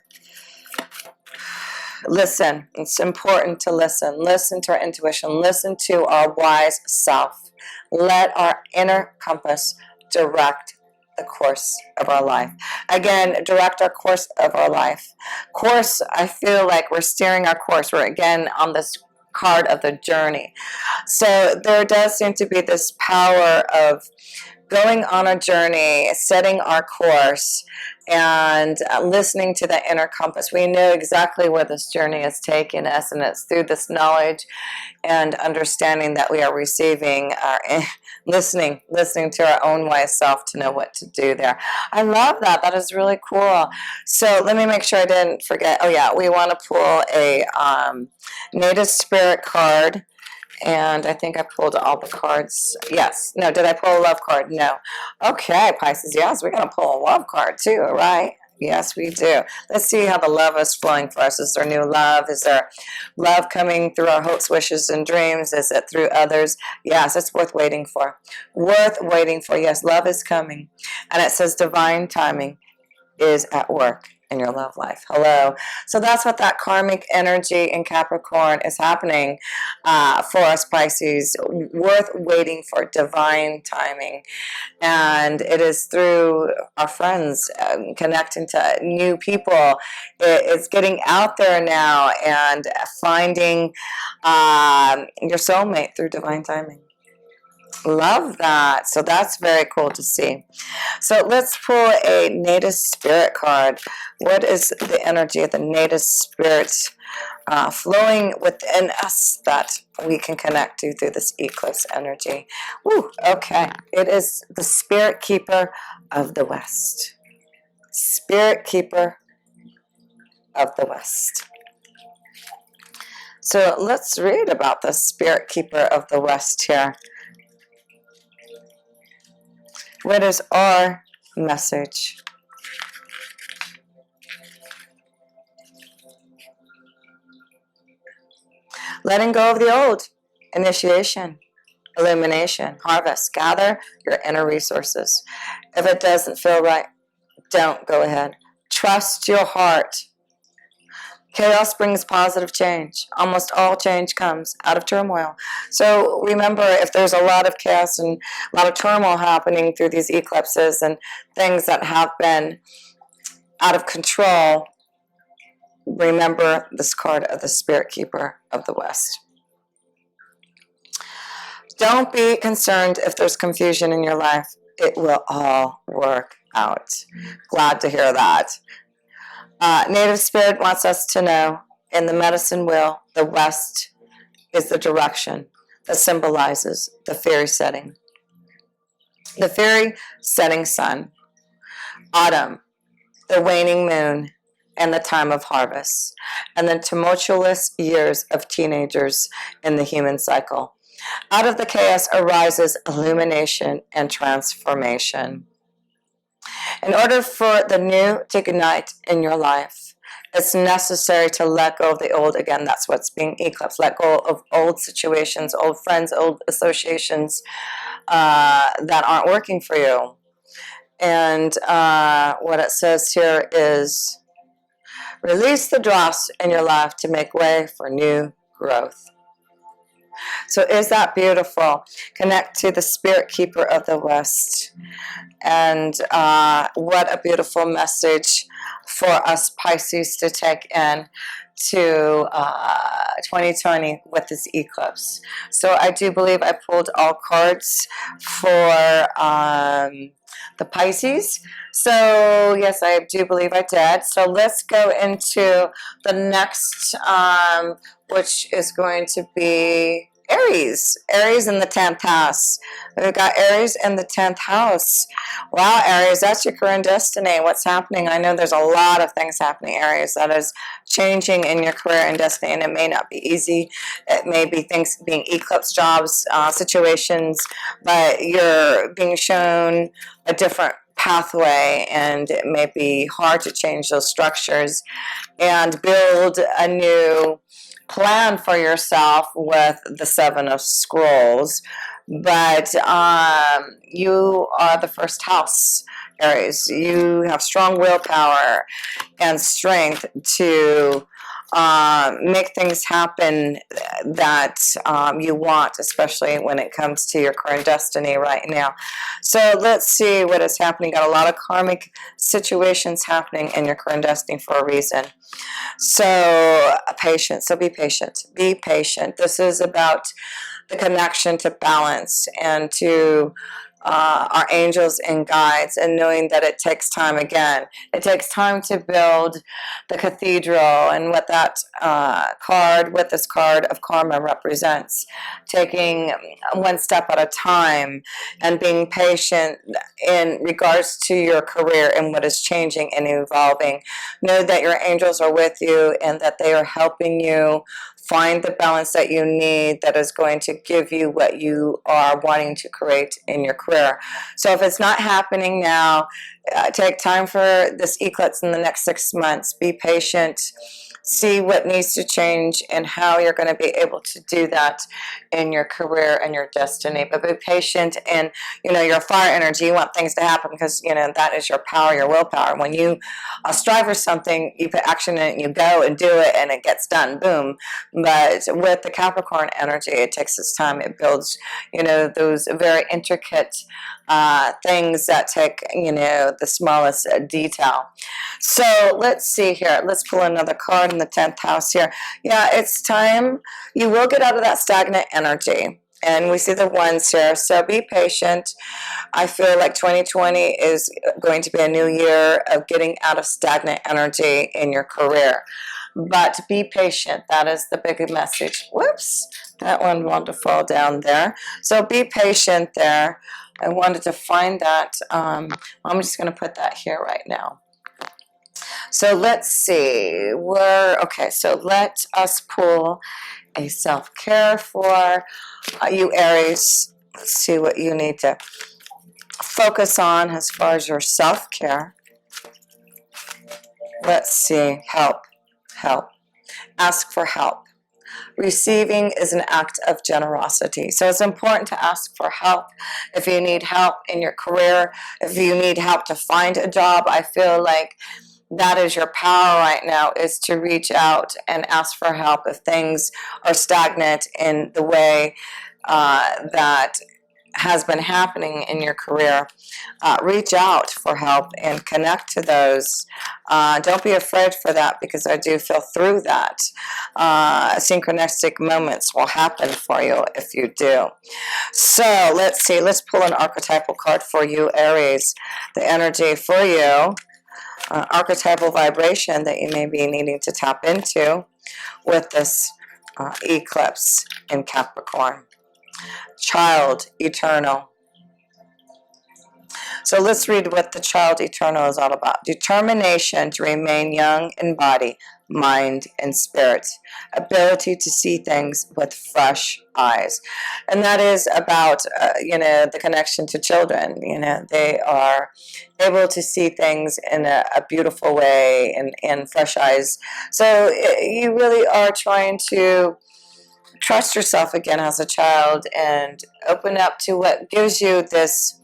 Listen. It's important to listen. Listen to our intuition. Listen to our wise self. Let our inner compass direct the course of our life. Again, direct our course of our life. Course, I feel like we're steering our course. We're again on this card of the journey. So there does seem to be this power of going on a journey, setting our course, and listening to the inner compass. We know exactly where this journey is taking us, and it's through this knowledge and understanding that we are receiving, listening to our own wise self to know what to do there. I love that. That is really cool. So let me make sure I didn't forget. Oh yeah, we want to pull a native spirit card. And I think I pulled all the cards. Yes. No, did I pull a love card? No. Okay, Pisces. Yes, we're going to pull a love card too, right? Yes, we do. Let's see how the love is flowing for us. Is there new love? Is there love coming through our hopes, wishes, and dreams? Is it through others? Yes, it's worth waiting for. Worth waiting for. Yes, love is coming. And it says divine timing is at work in your love life. Hello. So that's what that karmic energy in Capricorn is happening for us, Pisces. Worth waiting for divine timing. And it is through our friends, connecting to new people. It's getting out there now and finding your soulmate through divine timing. Love that. So that's very cool to see. So let's pull a native spirit card. What is the energy of the native spirit flowing within us that we can connect to through this eclipse energy? Woo, okay. It is the spirit keeper of the West. Spirit keeper of the West. So let's read about the spirit keeper of the West here. What is our message? Letting go of the old. Initiation, illumination, harvest. Gather your inner resources. If it doesn't feel right, don't go ahead. Trust your heart. Chaos brings positive change. Almost all change comes out of turmoil. So remember, if there's a lot of chaos and a lot of turmoil happening through these eclipses and things that have been out of control, remember this card of the Spirit Keeper of the West. Don't be concerned if there's confusion in your life. It will all work out. Glad to hear that. Native Spirit wants us to know in the medicine wheel, the West is the direction that symbolizes the fairy setting. The fairy setting sun, autumn, the waning moon, and the time of harvest, and the tumultuous years of teenagers in the human cycle. Out of the chaos arises illumination and transformation. In order for the new to ignite in your life, it's necessary to let go of the old. Again, that's what's being eclipsed. Let go of old situations, old friends, old associations that aren't working for you. And what it says here is, release the dross in your life to make way for new growth. So is that beautiful? Connect to the Spirit Keeper of the West. And what a beautiful message for us Pisces to take in to 2020 with this eclipse. So I do believe I pulled all cards for the Pisces. So yes, I do believe I did. So let's go into the next, which is going to be Aries. Aries in the 10th house. We've got Aries in the 10th house. Wow, Aries, that's your current destiny. What's happening? I know there's a lot of things happening, Aries, that is changing in your career and destiny, and it may not be easy. It may be things being eclipse jobs, situations, but you're being shown a different pathway, and it may be hard to change those structures and build a new plan for yourself with the Seven of Scrolls. But you are the first house, Aries. You have strong willpower and strength to make things happen that you want, especially when it comes to your current destiny right now. So let's see what is happening. Got a lot of karmic situations happening in your current destiny for a reason. So patience. So be patient. Be patient. This is about the connection to balance and to our angels and guides, and knowing that it takes time. Again, it takes time to build the cathedral, and what that card, what this card of karma represents, taking one step at a time and being patient in regards to your career and what is changing and evolving. Know that your angels are with you and that they are helping you find the balance that you need, that is going to give you what you are wanting to create in your career. So if it's not happening now, take time for this eclipse in the next 6 months. Be patient. See what needs to change and how you're going to be able to do that in your career and your destiny. But be patient, and your fire energy, you want things to happen because that is your power, your willpower. When you strive for something, you put action in it and you go and do it and it gets done, boom. But with the Capricorn energy, it takes its time. It builds those very intricate things that take the smallest detail. So let's see here. Let's pull another card in the 10th house here. Yeah, it's time. You will get out of that stagnant energy. And we see the ones here. So be patient. I feel like 2020 is going to be a new year of getting out of stagnant energy in your career. But be patient. That is the big message. Whoops. That one wanted to fall down there. So be patient there. I wanted to find that. I'm just going to put that here right now. So let's see. Okay, so let us pull a self-care for you, Aries. Let's see what you need to focus on as far as your self-care. Let's see. Help. Ask for help. Receiving is an act of generosity. So it's important to ask for help. If you need help in your career, if you need help to find a job, I feel like that is your power right now, is to reach out and ask for help if things are stagnant in the way that has been happening in your career. Reach out for help and connect to those. Don't be afraid for that, because I do feel through that synchronistic moments will happen for you if you do. So let's see. Let's pull an archetypal card for you, Aries. The energy for you. Archetypal vibration that you may be needing to tap into with this eclipse in Capricorn. Child eternal. So let's read what the child eternal is all about. Determination to remain young in body, mind, and spirit. Ability to see things with fresh eyes. And that is about, the connection to children. They are able to see things in a beautiful way and fresh eyes. So you really are trying to trust yourself again as a child and open up to what gives you this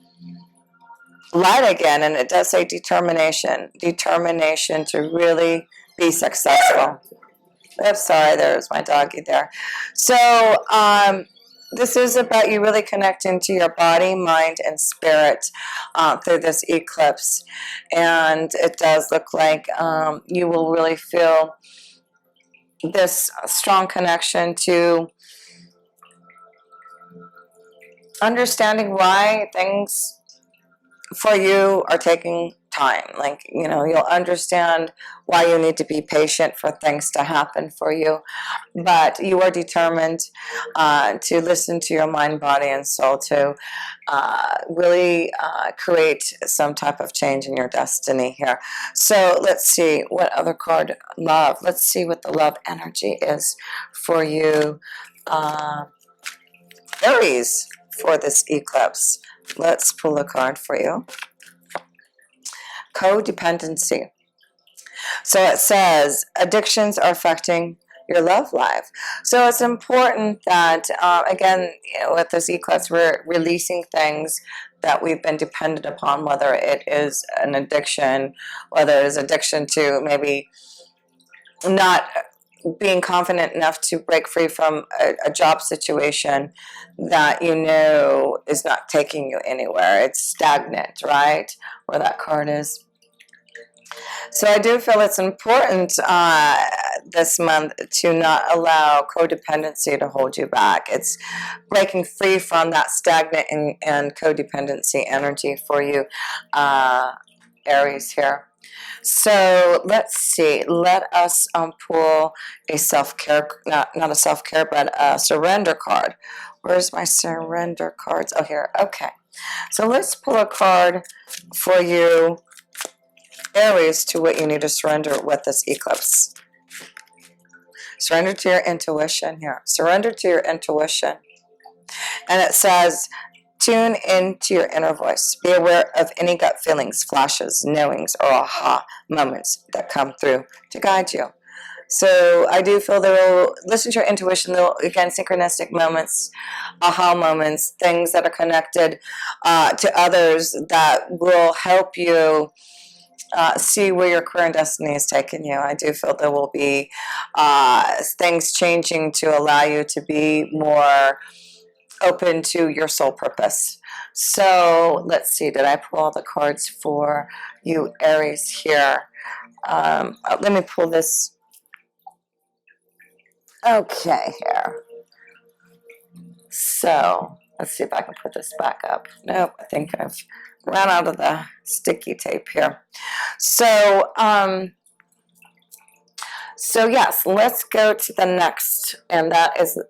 light again. And it does say determination to really be successful. I'm sorry, there's my doggy there. So this is about you really connecting to your body, mind, and spirit through this eclipse. And it does look like you will really feel this strong connection to understanding why things for you are taking time. Like, you'll understand why you need to be patient for things to happen for you. But you are determined to listen to your mind, body, and soul to really create some type of change in your destiny here. So let's see what other card. Love. Let's see what the love energy is for you, Aries, for this eclipse. Let's pull a card for you. Codependency. So it says addictions are affecting your love life. So it's important that, again, with this eclipse, we're releasing things that we've been dependent upon, whether it is an addiction, whether it is addiction to maybe not being confident enough to break free from a job situation that is not taking you anywhere. It's stagnant, right? Where that card is. So I do feel it's important this month to not allow codependency to hold you back. It's breaking free from that stagnant and codependency energy for you, Aries here. So let's see. Let us pull a self-care, not a self-care, but a surrender card. Where's my surrender cards? Oh, here. Okay. So let's pull a card for you, Aries, to what you need to surrender with this eclipse. Surrender to your intuition here. Surrender to your intuition. And it says, tune into your inner voice. Be aware of any gut feelings, flashes, knowings, or aha moments that come through to guide you. So I do feel there will, listen to your intuition, though, again, synchronistic moments, aha moments, things that are connected to others that will help you see where your career and destiny is taking you. I do feel there will be things changing to allow you to be more open to your soul purpose. So let's see, did I pull all the cards for you, Aries, here? Let me pull this. Okay, here. So let's see if I can put this back up. Nope, I think I've run out of the sticky tape here. So so yes, let's go to the next, and that is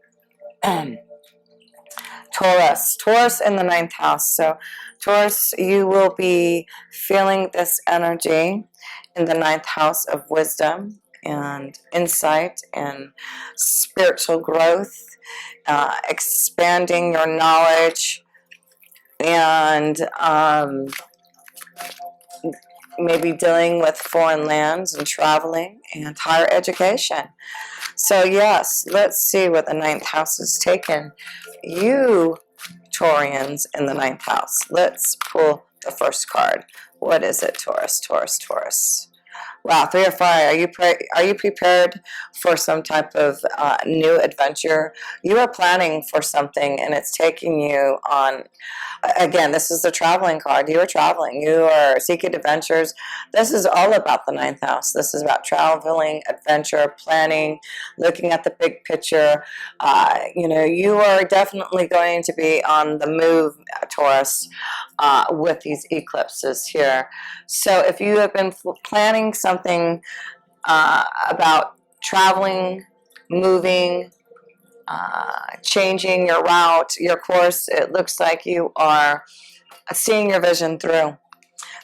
Taurus. Taurus in the 9th house. So Taurus, you will be feeling this energy in the 9th house of wisdom and insight and spiritual growth, expanding your knowledge, and maybe dealing with foreign lands and traveling and higher education. So yes, let's see what the 9th house has taken you, Taurians, in the 9th house. Let's pull the first card. What is it, Taurus, Taurus, Taurus? Wow, 3 of fire. Are you prepared for some type of new adventure? You are planning for something, and it's taking you on. Again, this is the traveling card. You are traveling. You are seeking adventures. This is all about the 9th house. This is about traveling, adventure, planning, looking at the big picture. You know, you are definitely going to be on the move, Taurus, with these eclipses here. So if you have been planning something about traveling, moving, changing your route, your course, it looks like you are seeing your vision through.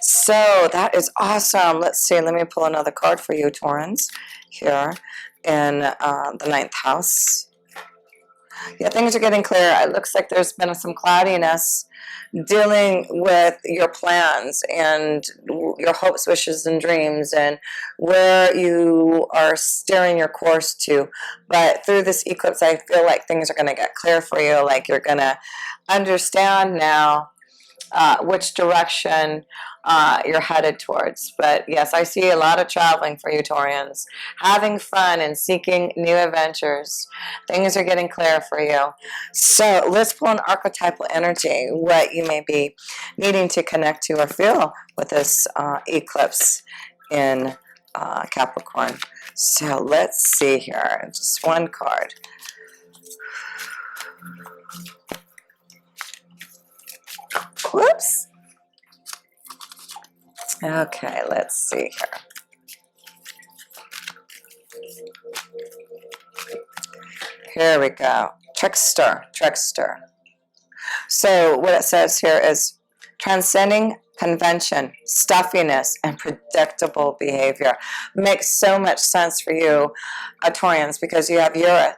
So that is awesome. Let's see. Let me pull another card for you, Taurans, here in the 9th house. Yeah, things are getting clear. It looks like there's been some cloudiness dealing with your plans and your hopes, wishes, and dreams, and where you are steering your course to. But through this eclipse, I feel like things are going to get clear for you, like you're going to understand now which direction you're headed towards. But yes, I see a lot of traveling for you, Taurians, having fun and seeking new adventures. Things are getting clear for you. So let's pull an archetypal energy, what you may be needing to connect to or feel with this eclipse in Capricorn. So let's see here, just one card. Whoops. Okay, let's see here. Here we go. Trickster, trickster. So what it says here is transcending convention, stuffiness, and predictable behavior. Makes so much sense for you, Taurians, because you have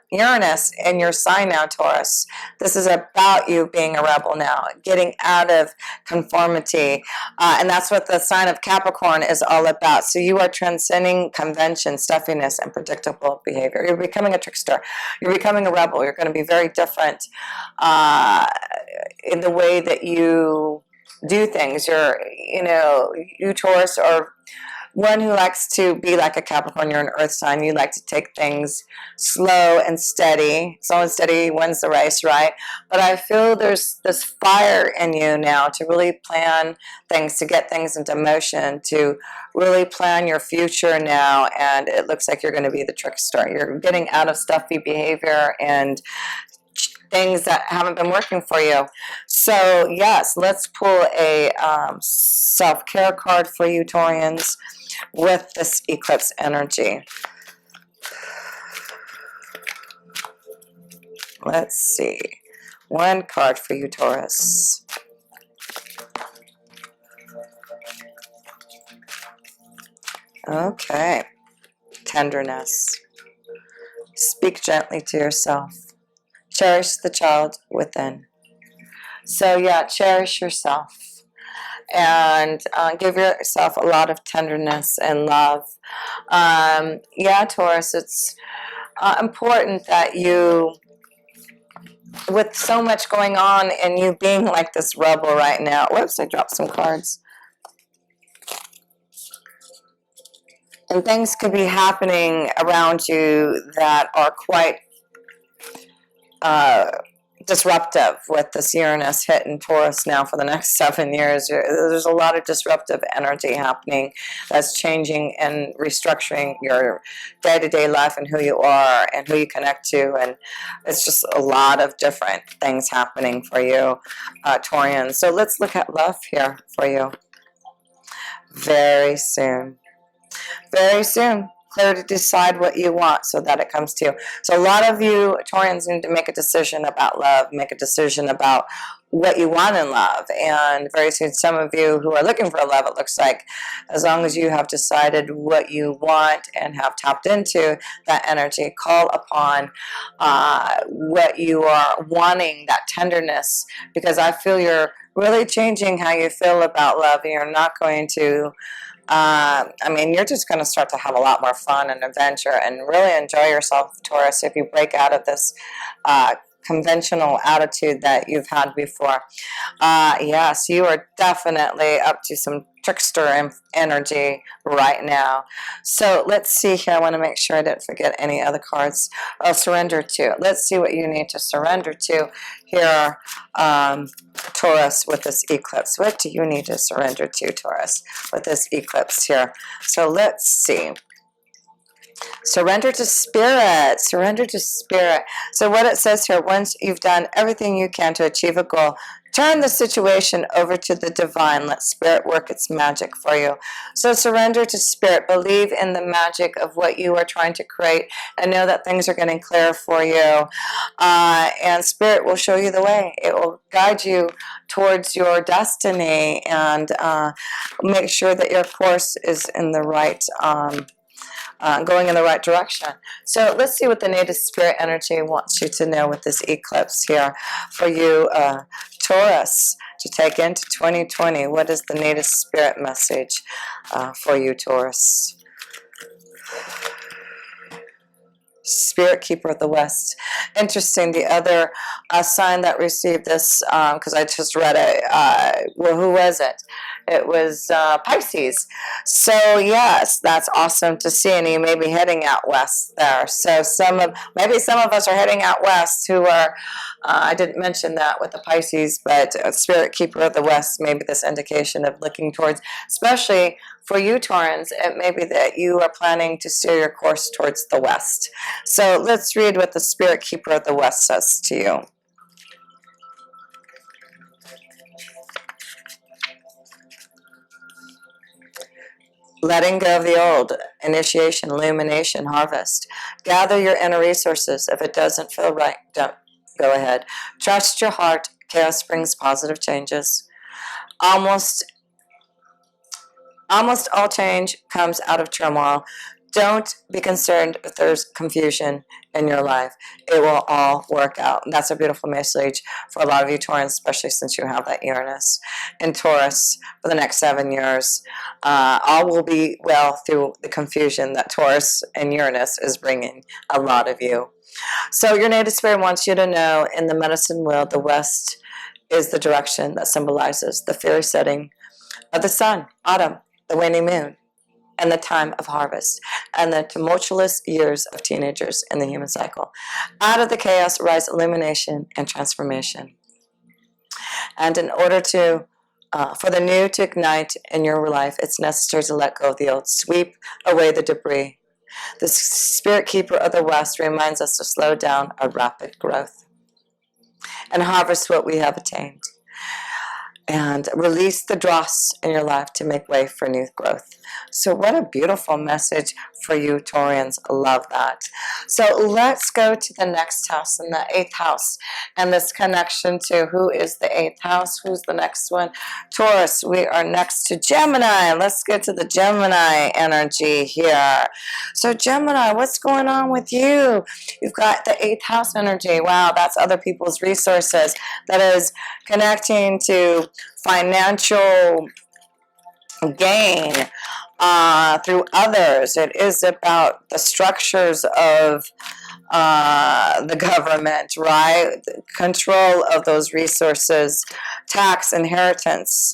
Uranus in your sign now, Taurus. This is about you being a rebel now, getting out of conformity, and that's what the sign of Capricorn is all about. So you are transcending convention, stuffiness, and predictable behavior. You're becoming a trickster. You're becoming a rebel. You're going to be very different in the way that you do things. You Taurus, are one who likes to be like a Capricorn. You're an earth sign. You like to take things slow and steady. Slow and steady wins the race, right? But I feel there's this fire in you now to really plan things, to get things into motion, to really plan your future now. And it looks like you're going to be the trickster. You're getting out of stuffy behavior and things that haven't been working for you. So yes, let's pull a self-care card for you, Taurians, with this eclipse energy. Let's see. One card for you, Taurus. Okay. Tenderness. Speak gently to yourself. Cherish the child within. So yeah, cherish yourself and give yourself a lot of tenderness and love. Yeah, Taurus, it's important that you, with so much going on and you being like this rebel right now. Whoops, I dropped some cards. And things could be happening around you that are quite disruptive with this Uranus hitting Taurus now for the next 7 years. There's a lot of disruptive energy happening that's changing and restructuring your day-to-day life and who you are and who you connect to. And it's just a lot of different things happening for you, Taurians. So let's look at love here for you. Very soon. Very soon. Clear to decide what you want so that it comes to you. So a lot of you Taurians need to make a decision about love, make a decision about what you want in love. And very soon, some of you who are looking for love, it looks like, as long as you have decided what you want and have tapped into that energy, call upon what you are wanting, that tenderness, because I feel you're really changing how you feel about love, and you're not going to I mean, you're just going to start to have a lot more fun and adventure and really enjoy yourself, Taurus, if you break out of this conventional attitude that you've had before. Yes, you are definitely up to some trickster energy right now. So let's see here. I want to make sure I didn't forget any other cards. Surrender to. Let's see what you need to surrender to here, Taurus, with this eclipse. What do you need to surrender to, Taurus, with this eclipse here? So let's see. Surrender to spirit. Surrender to spirit. So what it says here, once you've done everything you can to achieve a goal, turn the situation over to the divine. Let spirit work its magic for you. So surrender to spirit. Believe in the magic of what you are trying to create and know that things are getting clear for you. And spirit will show you the way. It will guide you towards your destiny and make sure that your course is in the right going in the right direction. So let's see what the native spirit energy wants you to know with this eclipse here for you, Taurus, to take into 2020. What is the native spirit message for you, Taurus? Spirit Keeper of the West. Interesting. The other sign that received this, because I just read it, well, who was it? It was Pisces. So yes, that's awesome to see, and you may be heading out west there. So maybe some of us are heading out west who are, I didn't mention that with the Pisces, but Spirit Keeper of the West, maybe this indication of looking towards, especially for you Taurans, it may be that you are planning to steer your course towards the west. So let's read what the Spirit Keeper of the West says to you. Letting go of the old, initiation, illumination, harvest. Gather your inner resources. If it doesn't feel right, don't go ahead. Trust your heart. Chaos brings positive changes. Almost all change comes out of turmoil. Don't be concerned if there's confusion in your life. It will all work out. And that's a beautiful message for a lot of you Taurans, especially since you have that Uranus in Taurus for the next 7 years. All will be well through the confusion that Taurus and Uranus is bringing a lot of you. So your native spirit wants you to know in the medicine wheel, the west is the direction that symbolizes the fiery setting of the sun, autumn, the waning moon, and the time of harvest, and the tumultuous years of teenagers in the human cycle. Out of the chaos rise illumination and transformation. And in order to for the new to ignite in your life, it's necessary to let go of the old. Sweep away the debris. The spirit keeper of the West reminds us to slow down our rapid growth and harvest what we have attained. And release the dross in your life to make way for new growth. So what a beautiful message for you, Taurians. Love that. So let's go to the next house, in the 8th house, and this connection to who is the 8th house. Who's the next one? Taurus. We are next to Gemini. Let's get to the Gemini energy here. So Gemini, what's going on with you? You've got the 8th house energy. Wow, that's other people's resources. That is connecting to financial gain through others. It is about the structures of the government, right? Control of those resources, tax, inheritance,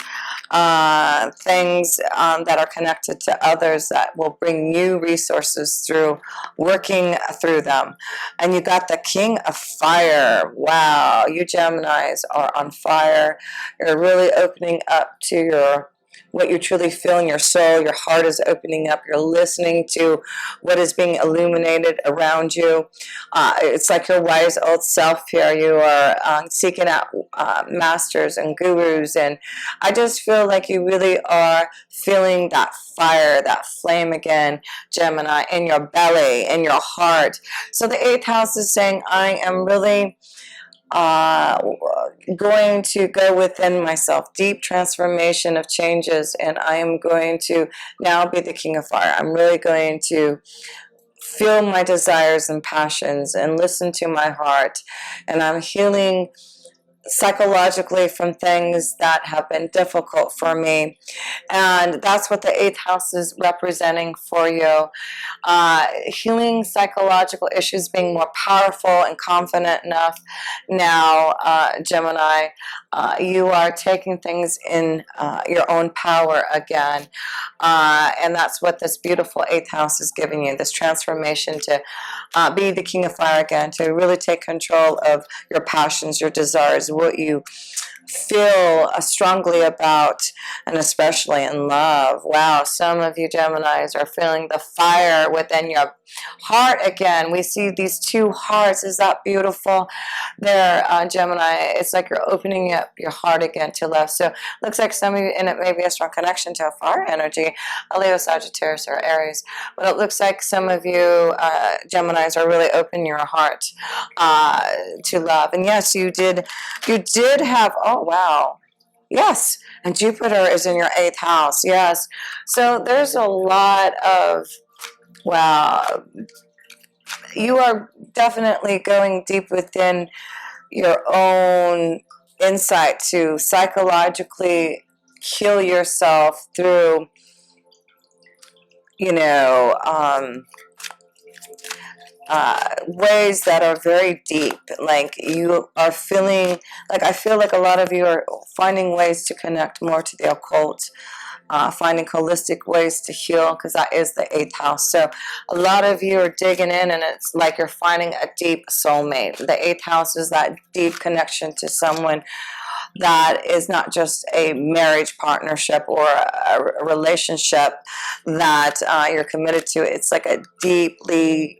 things that are connected to others that will bring new resources through working through them. And you got the King of Fire. Wow, you Geminis are on fire. You're really opening up to your what you truly feel in your soul. Your heart is opening up. You're listening to what is being illuminated around you. It's like your wise old self here. You are seeking out masters and gurus, and I just feel like you really are feeling that fire, that flame again, Gemini, in your belly, in your heart. So the 8th house is saying, I am really going to go within myself, deep transformation of changes, and I am going to now be the King of Fire. I'm really going to feel my desires and passions and listen to my heart, and I'm healing psychologically from things that have been difficult for me. And that's what the 8th house is representing for you. Healing psychological issues, being more powerful and confident enough. Now, Gemini, you are taking things in your own power again. And that's what this beautiful 8th house is giving you, this transformation to be the King of Fire again, to really take control of your passions, your desires, what you feel strongly about, and especially in love. Wow, some of you Geminis are feeling the fire within your heart again. We see these two hearts. Is that beautiful? There, Gemini, it's like you're opening up your heart again to love. So looks like some of you, and it may be a strong connection to a fire energy, a Leo, Sagittarius, or Aries, but it looks like some of you Geminis are really opening your heart to love. And yes, you did have, oh wow, yes, and Jupiter is in your 8th house. Yes, so there's a lot of, wow, you are definitely going deep within your own insight to psychologically heal yourself through, you know, ways that are very deep. Like you are feeling, like I feel like a lot of you are finding ways to connect more to the occult, finding holistic ways to heal, because that is the 8th house. So a lot of you are digging in, and it's like you're finding a deep soulmate. The 8th house is that deep connection to someone that is not just a marriage partnership or a relationship that you're committed to. It's like a deeply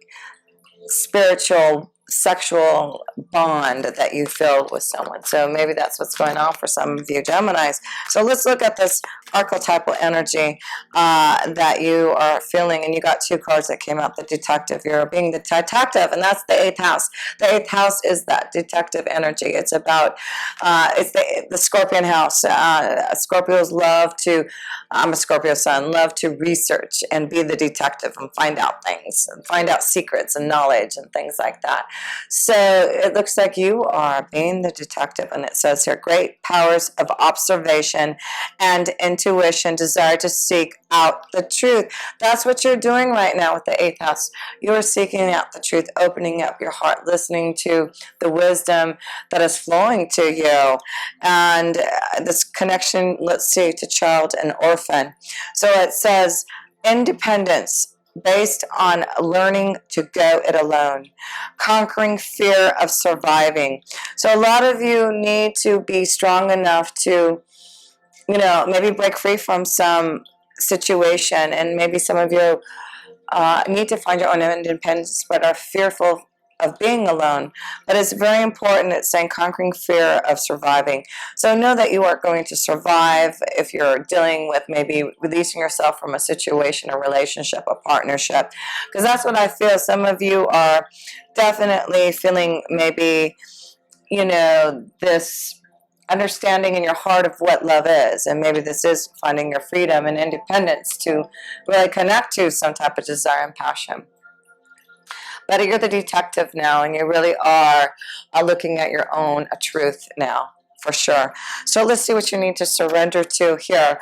spiritual, sexual bond that you feel with someone. So maybe that's what's going on for some of you Geminis. So let's look at this archetypal energy that you are feeling. And you got 2 cards that came out. The detective. You're being the detective, and that's the 8th house. The 8th house is that detective energy. It's about it's the Scorpion house. Scorpios love to, I'm a Scorpio sun, love to research and be the detective and find out things and find out secrets and knowledge and things like that. So it looks like you are being the detective, and it says here, great powers of observation and intuition, desire to seek out the truth. That's what you're doing right now with the 8th house. You're seeking out the truth, opening up your heart, listening to the wisdom that is flowing to you. And this connection, let's see, to child and orphan. So it says, Independence based on learning to go it alone, conquering fear of surviving. So a lot of you need to be strong enough to, maybe break free from some situation, and maybe some of you need to find your own independence but are fearful of being alone. But it's very important. It's saying conquering fear of surviving. So know that you are going to survive if you're dealing with maybe releasing yourself from a situation, a relationship, a partnership, because that's what I feel. Some of you are definitely feeling maybe, this understanding in your heart of what love is, and maybe this is finding your freedom and independence to really connect to some type of desire and passion. But you're the detective now, and you really are looking at your own truth now, for sure. So let's see what you need to surrender to here,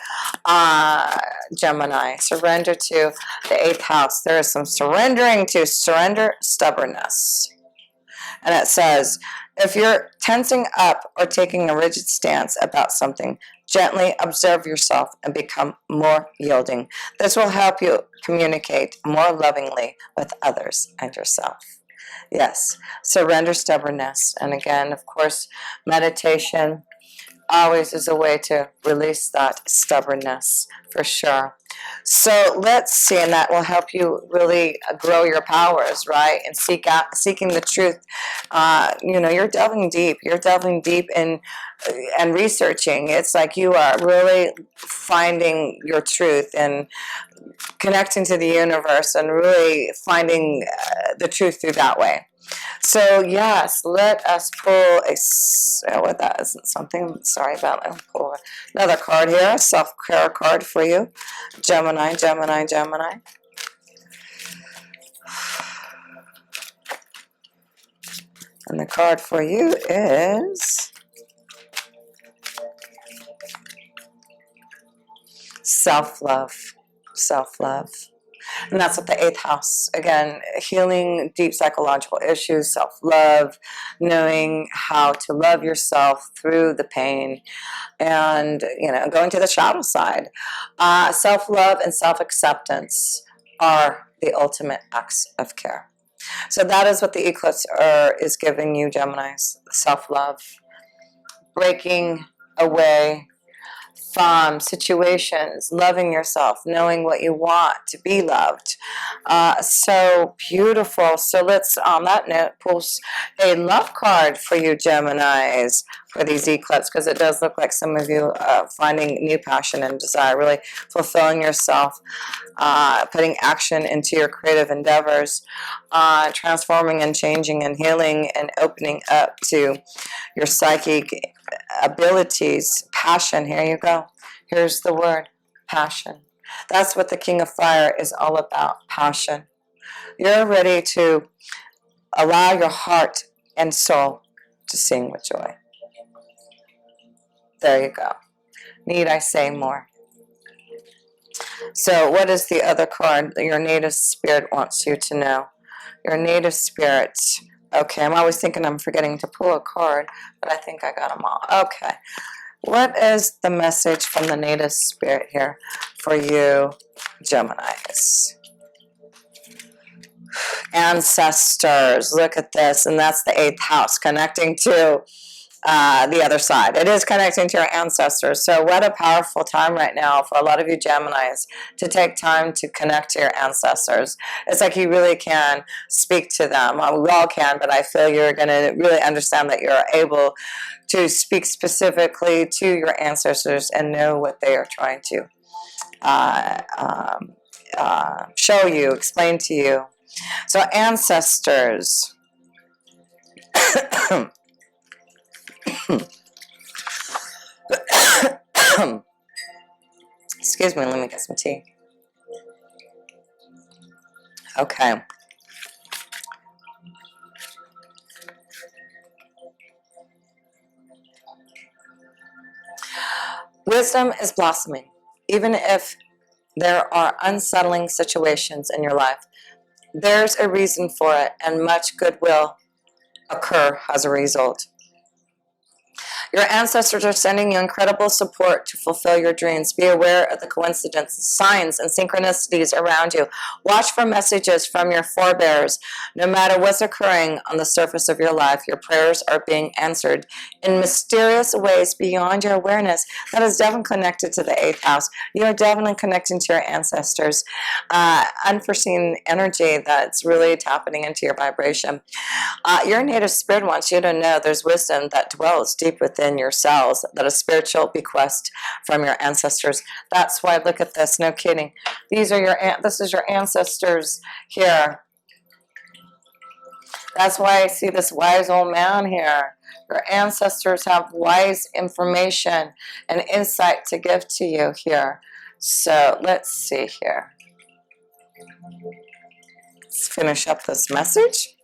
Gemini. Surrender to the 8th house. There is some surrendering to. Surrender stubbornness. And it says, if you're tensing up or taking a rigid stance about something, gently observe yourself and become more yielding. This will help you communicate more lovingly with others and yourself. Yes, surrender stubbornness. And again, of course, meditation always is a way to release that stubbornness, for sure. So let's see, and that will help you really grow your powers, right? And seeking the truth. You're delving deep. You're delving deep in and researching. It's like you are really finding your truth and connecting to the universe and really finding the truth through that way. So yes, let us pull what that isn't something. Sorry about that. Pull another card here, a self-care card for you, Gemini, Gemini, Gemini. And the card for you is self-love, self-love. And that's what the 8th house, again, healing deep psychological issues, self-love, knowing how to love yourself through the pain, and, going to the shadow side. Self-love and self-acceptance are the ultimate acts of care. So that is what the eclipse is giving you, Geminis. Self-love, breaking away from situations, loving yourself, knowing what you want to be loved. So beautiful. So let's, on that note, pull a love card for you, Geminis, for these eclipses, because it does look like some of you finding new passion and desire, really fulfilling yourself, putting action into your creative endeavors, transforming and changing and healing and opening up to your psychic abilities. Passion, here you go. Here's the word, passion. That's what the King of Fire is all about, passion. You're ready to allow your heart and soul to sing with joy. There you go. Need I say more? So what is the other card that your native spirit wants you to know? Your native spirits. Okay, I'm always thinking I'm forgetting to pull a card, but I think I got them all. Okay. What is the message from the native spirit here for you, Geminis? Ancestors. Look at this, and that's the 8th house, connecting to the other side. It is connecting to your ancestors. So what a powerful time right now for a lot of you Geminis to take time to connect to your ancestors. It's like you really can speak to them. We all can, but I feel you're going to really understand that you're able to speak specifically to your ancestors and know what they are trying to show you, explain to you. So ancestors. Excuse me, let me get some tea. Okay. Wisdom is blossoming. Even if there are unsettling situations in your life, there's a reason for it, and much good will occur as a result. Your ancestors are sending you incredible support to fulfill your dreams. Be aware of the coincidences, signs, and synchronicities around you. Watch for messages from your forebears. No matter what's occurring on the surface of your life, your prayers are being answered in mysterious ways beyond your awareness. That is definitely connected to the 8th house. You are definitely connecting to your ancestors. Unforeseen energy that's really tapping into your vibration. Your native spirit wants you to know there's wisdom that dwells deep within your cells, that a spiritual bequest from your ancestors. That's why, look at this, no kidding. This is your ancestors here. That's why I see this wise old man here. Your ancestors have wise information and insight to give to you here. So let's see here. Let's finish up this message.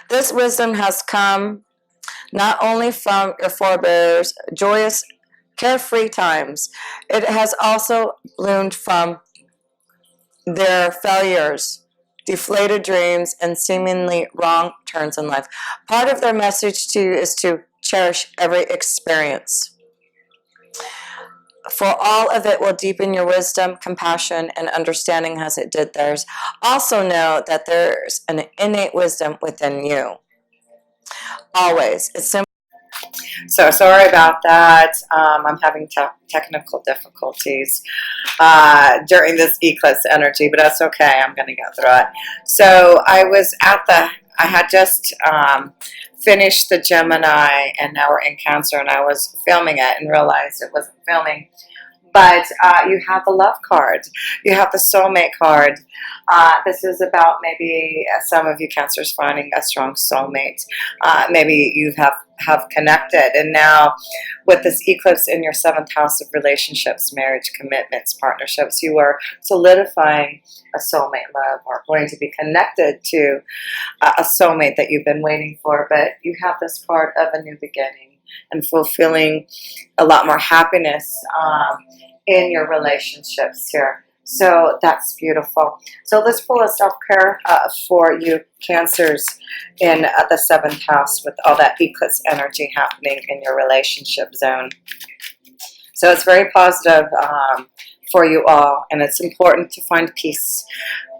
This wisdom has come not only from your forebears' joyous, carefree times, it has also bloomed from their failures, deflated dreams, and seemingly wrong turns in life. Part of their message to you is to cherish every experience, for all of it will deepen your wisdom, compassion, and understanding as it did theirs. Also know that there's an innate wisdom within you. Always. It's simple. So sorry about that. I'm having technical difficulties during this eclipse energy, but that's okay. I'm going to get through it. So I had just finished the Gemini, and now we're in Cancer, and I was filming it and realized it wasn't filming. But you have the love card. You have the soulmate card. This is about maybe some of you Cancers finding a strong soulmate. Maybe you have connected. And now with this eclipse in your 7th house of relationships, marriage, commitments, partnerships, you are solidifying a soulmate love, or going to be connected to a soulmate that you've been waiting for. But you have this card of a new beginning and fulfilling a lot more happiness in your relationships here. So that's beautiful. So let's pull a self-care for you Cancers in the 7th house with all that eclipse energy happening in your relationship zone. So it's very positive for you all, and it's important to find peace.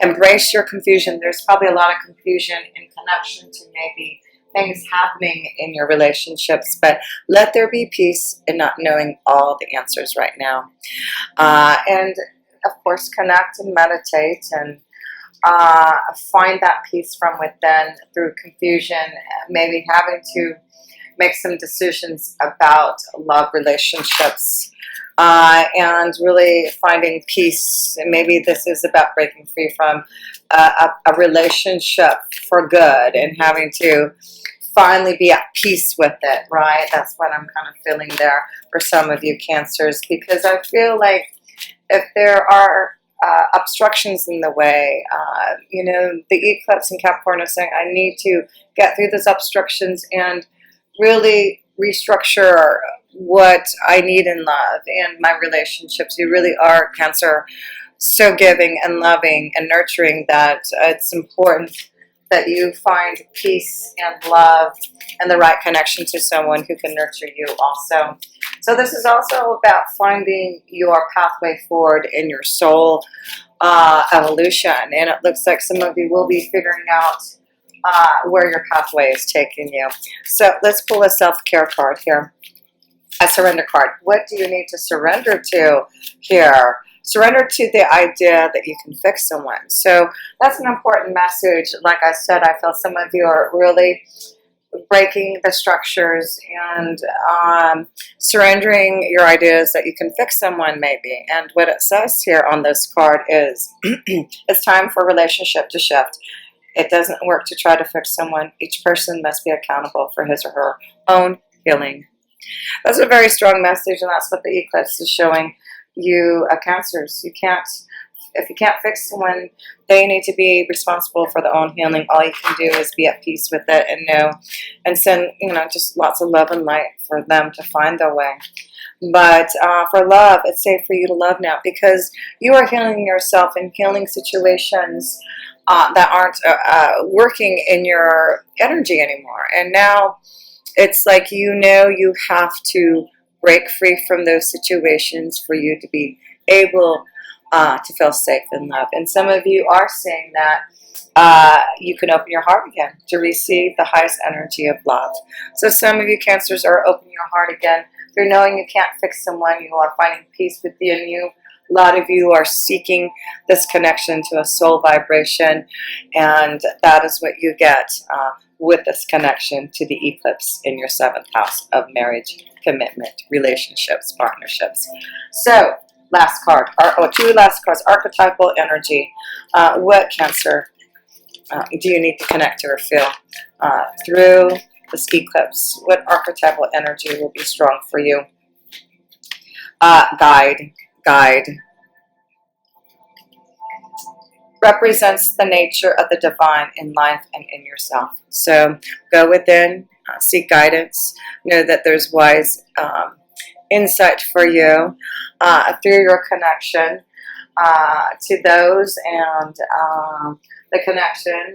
Embrace your confusion. There's probably a lot of confusion in connection to maybe things happening in your relationships, but let there be peace in not knowing all the answers right now. And of course, connect and meditate and find that peace from within through confusion, maybe having to make some decisions about love relationships, and really finding peace. And maybe this is about breaking free from a relationship for good and having to finally be at peace with it, right? That's what I'm kind of feeling there for some of you Cancers, because I feel like if there are obstructions in the way, you know, the eclipse in Capricorn is saying I need to get through those obstructions and really restructure what I need in love and my relationships. You really are, Cancer, so giving and loving and nurturing that it's important that you find peace and love and the right connection to someone who can nurture you also. So this is also about finding your pathway forward in your soul evolution. And it looks like some of you will be figuring out where your pathway is taking you. So let's pull a self-care card here. A surrender card. What do you need to surrender to here? Surrender to the idea that you can fix someone. So that's an important message. Like I said, I feel some of you are really breaking the structures and surrendering your ideas that you can fix someone maybe. And what it says here on this card is it's time for a relationship to shift. It doesn't work to try to fix someone. Each person must be accountable for his or her own healing. That's a very strong message, and that's what the eclipse is showing you Cancers. You can't, if you can't fix someone, they need to be responsible for their own healing. All you can do is be at peace with it and know and send, you know, just lots of love and light for them to find their way. But for love, it's safe for you to love now because you are healing yourself in healing situations. that aren't working in your energy anymore. And now it's like, you know, you have to break free from those situations for you to be able to feel safe and loved. And some of you are saying that you can open your heart again to receive the highest energy of love. So some of you Cancers are opening your heart again. You're knowing you can't fix someone. You are finding peace within you. A lot of you are seeking this connection to a soul vibration, and that is what you get with this connection to the eclipse in your 7th house of marriage, commitment, relationships, partnerships. So, last card, or 2 last cards, archetypal energy. What Cancer do you need to connect to or feel through this eclipse? What archetypal energy will be strong for you? Guide. Represents the nature of the divine in life and in yourself. So go within, seek guidance, know that there's wise insight for you through your connection to those, and the connection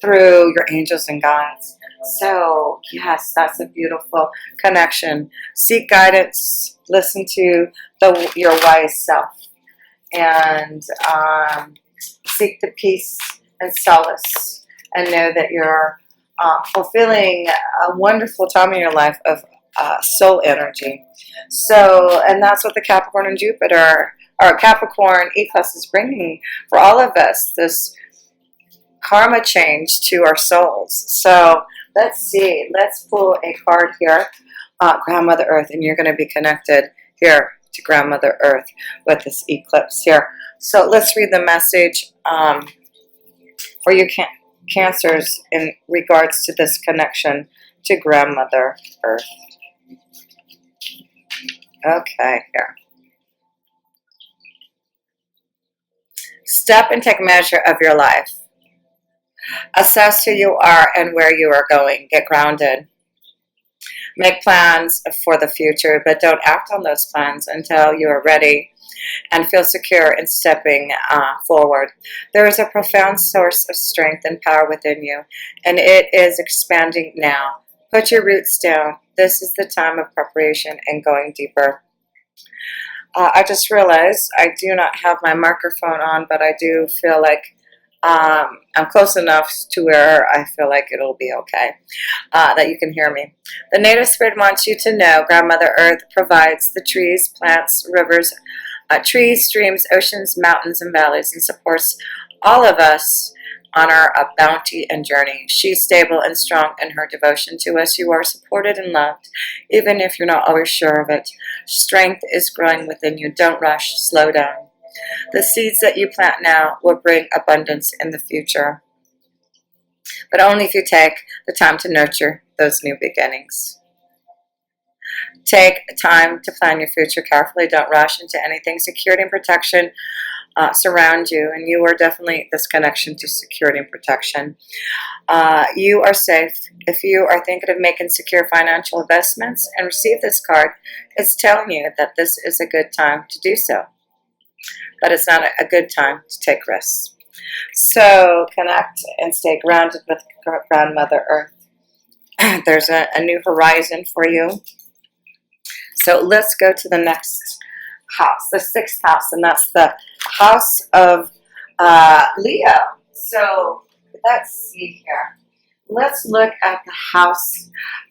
through your angels and guides. So yes, that's a beautiful connection. Seek guidance, listen to your wise self, and seek the peace and solace, and know that you're fulfilling a wonderful time in your life of soul energy. So, and that's what the Capricorn and Jupiter, or Capricorn eclipse, is bringing for all of us, this karma change to our souls. So let's see, let's pull a card here, Grandmother Earth, and you're going to be connected here to Grandmother Earth with this eclipse here. So let's read the message for you Cancers in regards to this connection to Grandmother Earth. Okay, here. Step and take measure of your life. Assess who you are and where you are going. Get grounded. Make plans for the future, but don't act on those plans until you are ready and feel secure in stepping forward. There is a profound source of strength and power within you, and it is expanding now. Put your roots down. This is the time of preparation and going deeper. I just realized I do not have my microphone on, but I do feel like I'm close enough to where I feel like it'll be okay, that you can hear me. The Native Spirit wants you to know Grandmother Earth provides the trees, plants, rivers, trees, streams, oceans, mountains, and valleys, and supports all of us on our bounty and journey. She's stable and strong in her devotion to us. You are supported and loved, even if you're not always sure of it. Strength is growing within you. Don't rush. Slow down. The seeds that you plant now will bring abundance in the future, but only if you take the time to nurture those new beginnings. Take time to plan your future carefully. Don't rush into anything. Security and protection surround you, and you are definitely this connection to security and protection. You are safe. If you are thinking of making secure financial investments and receive this card, it's telling you that this is a good time to do so, but it's not a good time to take risks. So connect and stay grounded with Grandmother Earth. There's a new horizon for you. So let's go to the next house, the 6th house, and that's the house of Leo. So let's see here. Let's look at the house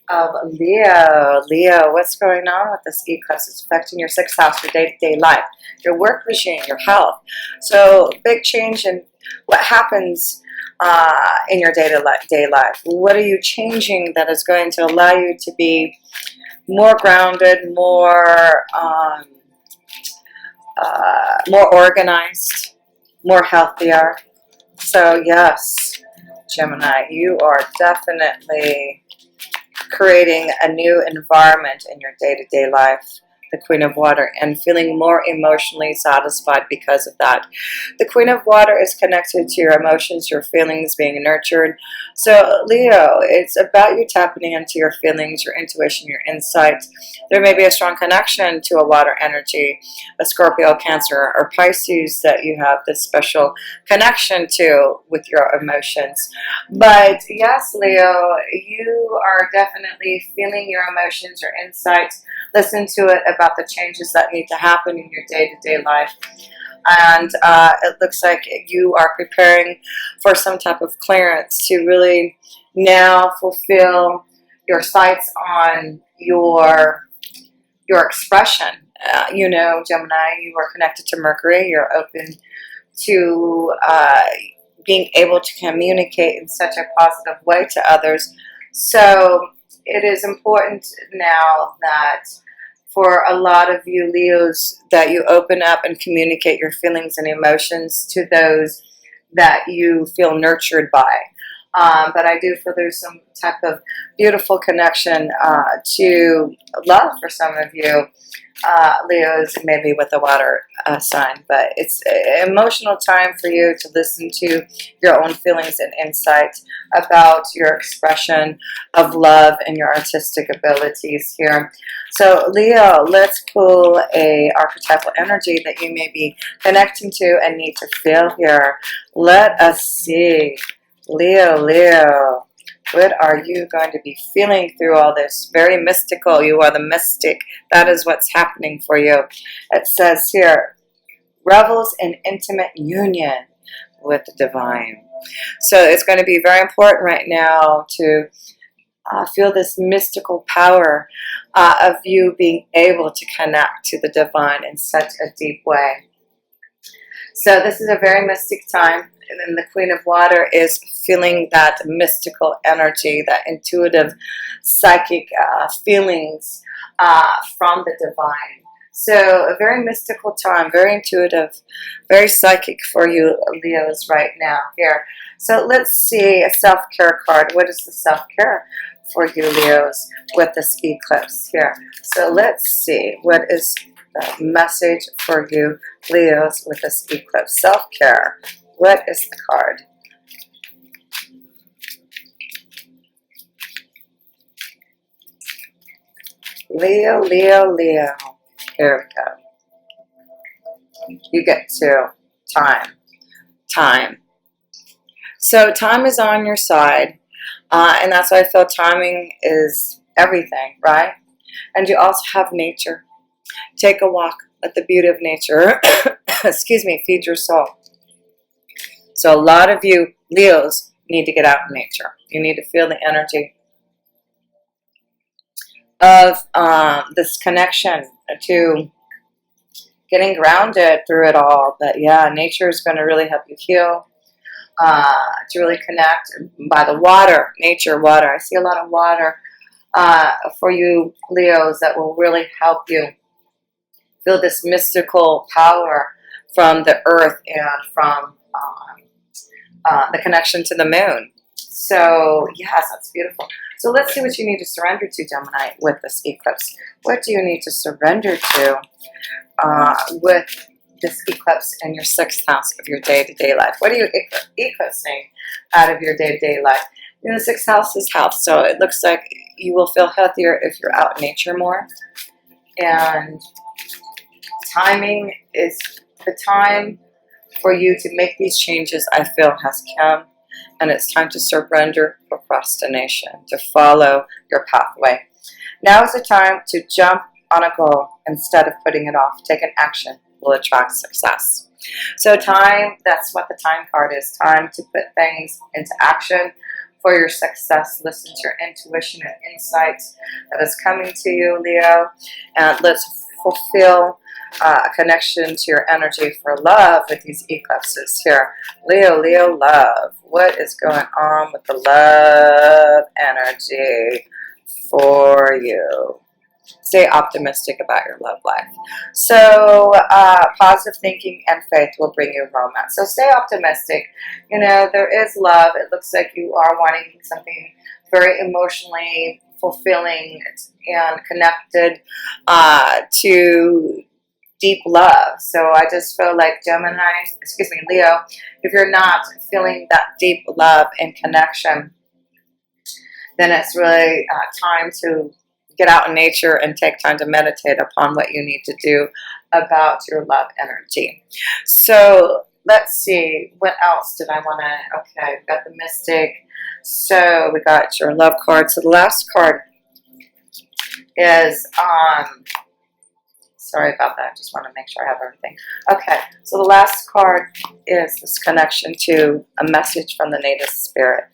of Leo. Leo, what's going on with this eclipse? It's affecting your 6th house, your day-to-day life, your work regime, your health. So big change in what happens in your day life. What are you changing that is going to allow you to be more grounded, more organized, more healthier? So yes, Gemini, you are definitely creating a new environment in your day-to-day life. the Queen of Water, and feeling more emotionally satisfied because of that. The Queen of Water is connected to your emotions, your feelings being nurtured. So Leo, it's about you tapping into your feelings, your intuition, your insights. There may be a strong connection to a water energy, a Scorpio, Cancer, or Pisces that you have this special connection to with your emotions. But yes, Leo, you are definitely feeling your emotions, your insights. Listen to it about the changes that need to happen in your day-to-day life. And it looks like you are preparing for some type of clearance to really now fulfill your sights on your expression. You know, Gemini, you are connected to Mercury. You're open to being able to communicate in such a positive way to others. So it is important now that for a lot of you Leos that you open up and communicate your feelings and emotions to those that you feel nurtured by. But I do feel there's some type of beautiful connection to love for some of you Leos, maybe with a water sign. But it's an emotional time for you to listen to your own feelings and insights about your expression of love and your artistic abilities here. So Leo, let's pull a archetypal energy that you may be connecting to and need to feel here. Let us see. Leo, what are you going to be feeling through all this? Very mystical. You are the mystic. That is what's happening for you. It says here, revels in intimate union with the divine. So it's going to be very important right now to feel this mystical power of you being able to connect to the divine in such a deep way. So this is a very mystic time. And then the Queen of Water is feeling that mystical energy, that intuitive, psychic feelings from the divine. So a very mystical time, very intuitive, very psychic for you Leos right now here. So let's see a self-care card. What is the self-care for you Leos with this eclipse here? So let's see what is the message for you Leos with this eclipse. Self-care. What is the card? Leo. Here we go. You get to time. So time is on your side. And that's why I feel timing is everything, right? And you also have nature. Take a walk. Let the beauty of nature, excuse me, feed your soul. So a lot of you Leos need to get out in nature. You need to feel the energy of this connection to getting grounded through it all. But yeah, nature is going to really help you heal, to really connect by the water, nature, water. I see a lot of water for you Leos that will really help you feel this mystical power from the earth and from the connection to the moon. So yes, that's beautiful. So let's see what you need to surrender to, Gemini, with this eclipse. What do you need to surrender to with this eclipse in your 6th house of your day-to-day life? What are you eclipsing out of your day-to-day life? You know, the 6th house is health, so it looks like you will feel healthier if you're out in nature more. And timing is the time for you to make these changes, I feel, has come. And it's time to surrender procrastination, to follow your pathway. Now is the time to jump on a goal instead of putting it off. Take an action will attract success. So time, that's what the time card is. Time to put things into action for your success. Listen to your intuition and insights that is coming to you, Leo. And let's fulfill a connection to your energy for love with these eclipses here. Leo, love. What is going on with the love energy for you? Stay optimistic about your love life. So positive thinking and faith will bring you romance. So stay optimistic. You know, there is love. It looks like you are wanting something very emotionally fulfilling and connected to deep love. So I just feel like Leo, if you're not feeling that deep love and connection, then it's really time to get out in nature and take time to meditate upon what you need to do about your love energy. So let's see, what else did I want to, okay, we've got the Mystic. So we got your love card. So the last card is, sorry about that, I just want to make sure I have everything. Okay, so the last card is this connection to a message from the native spirit.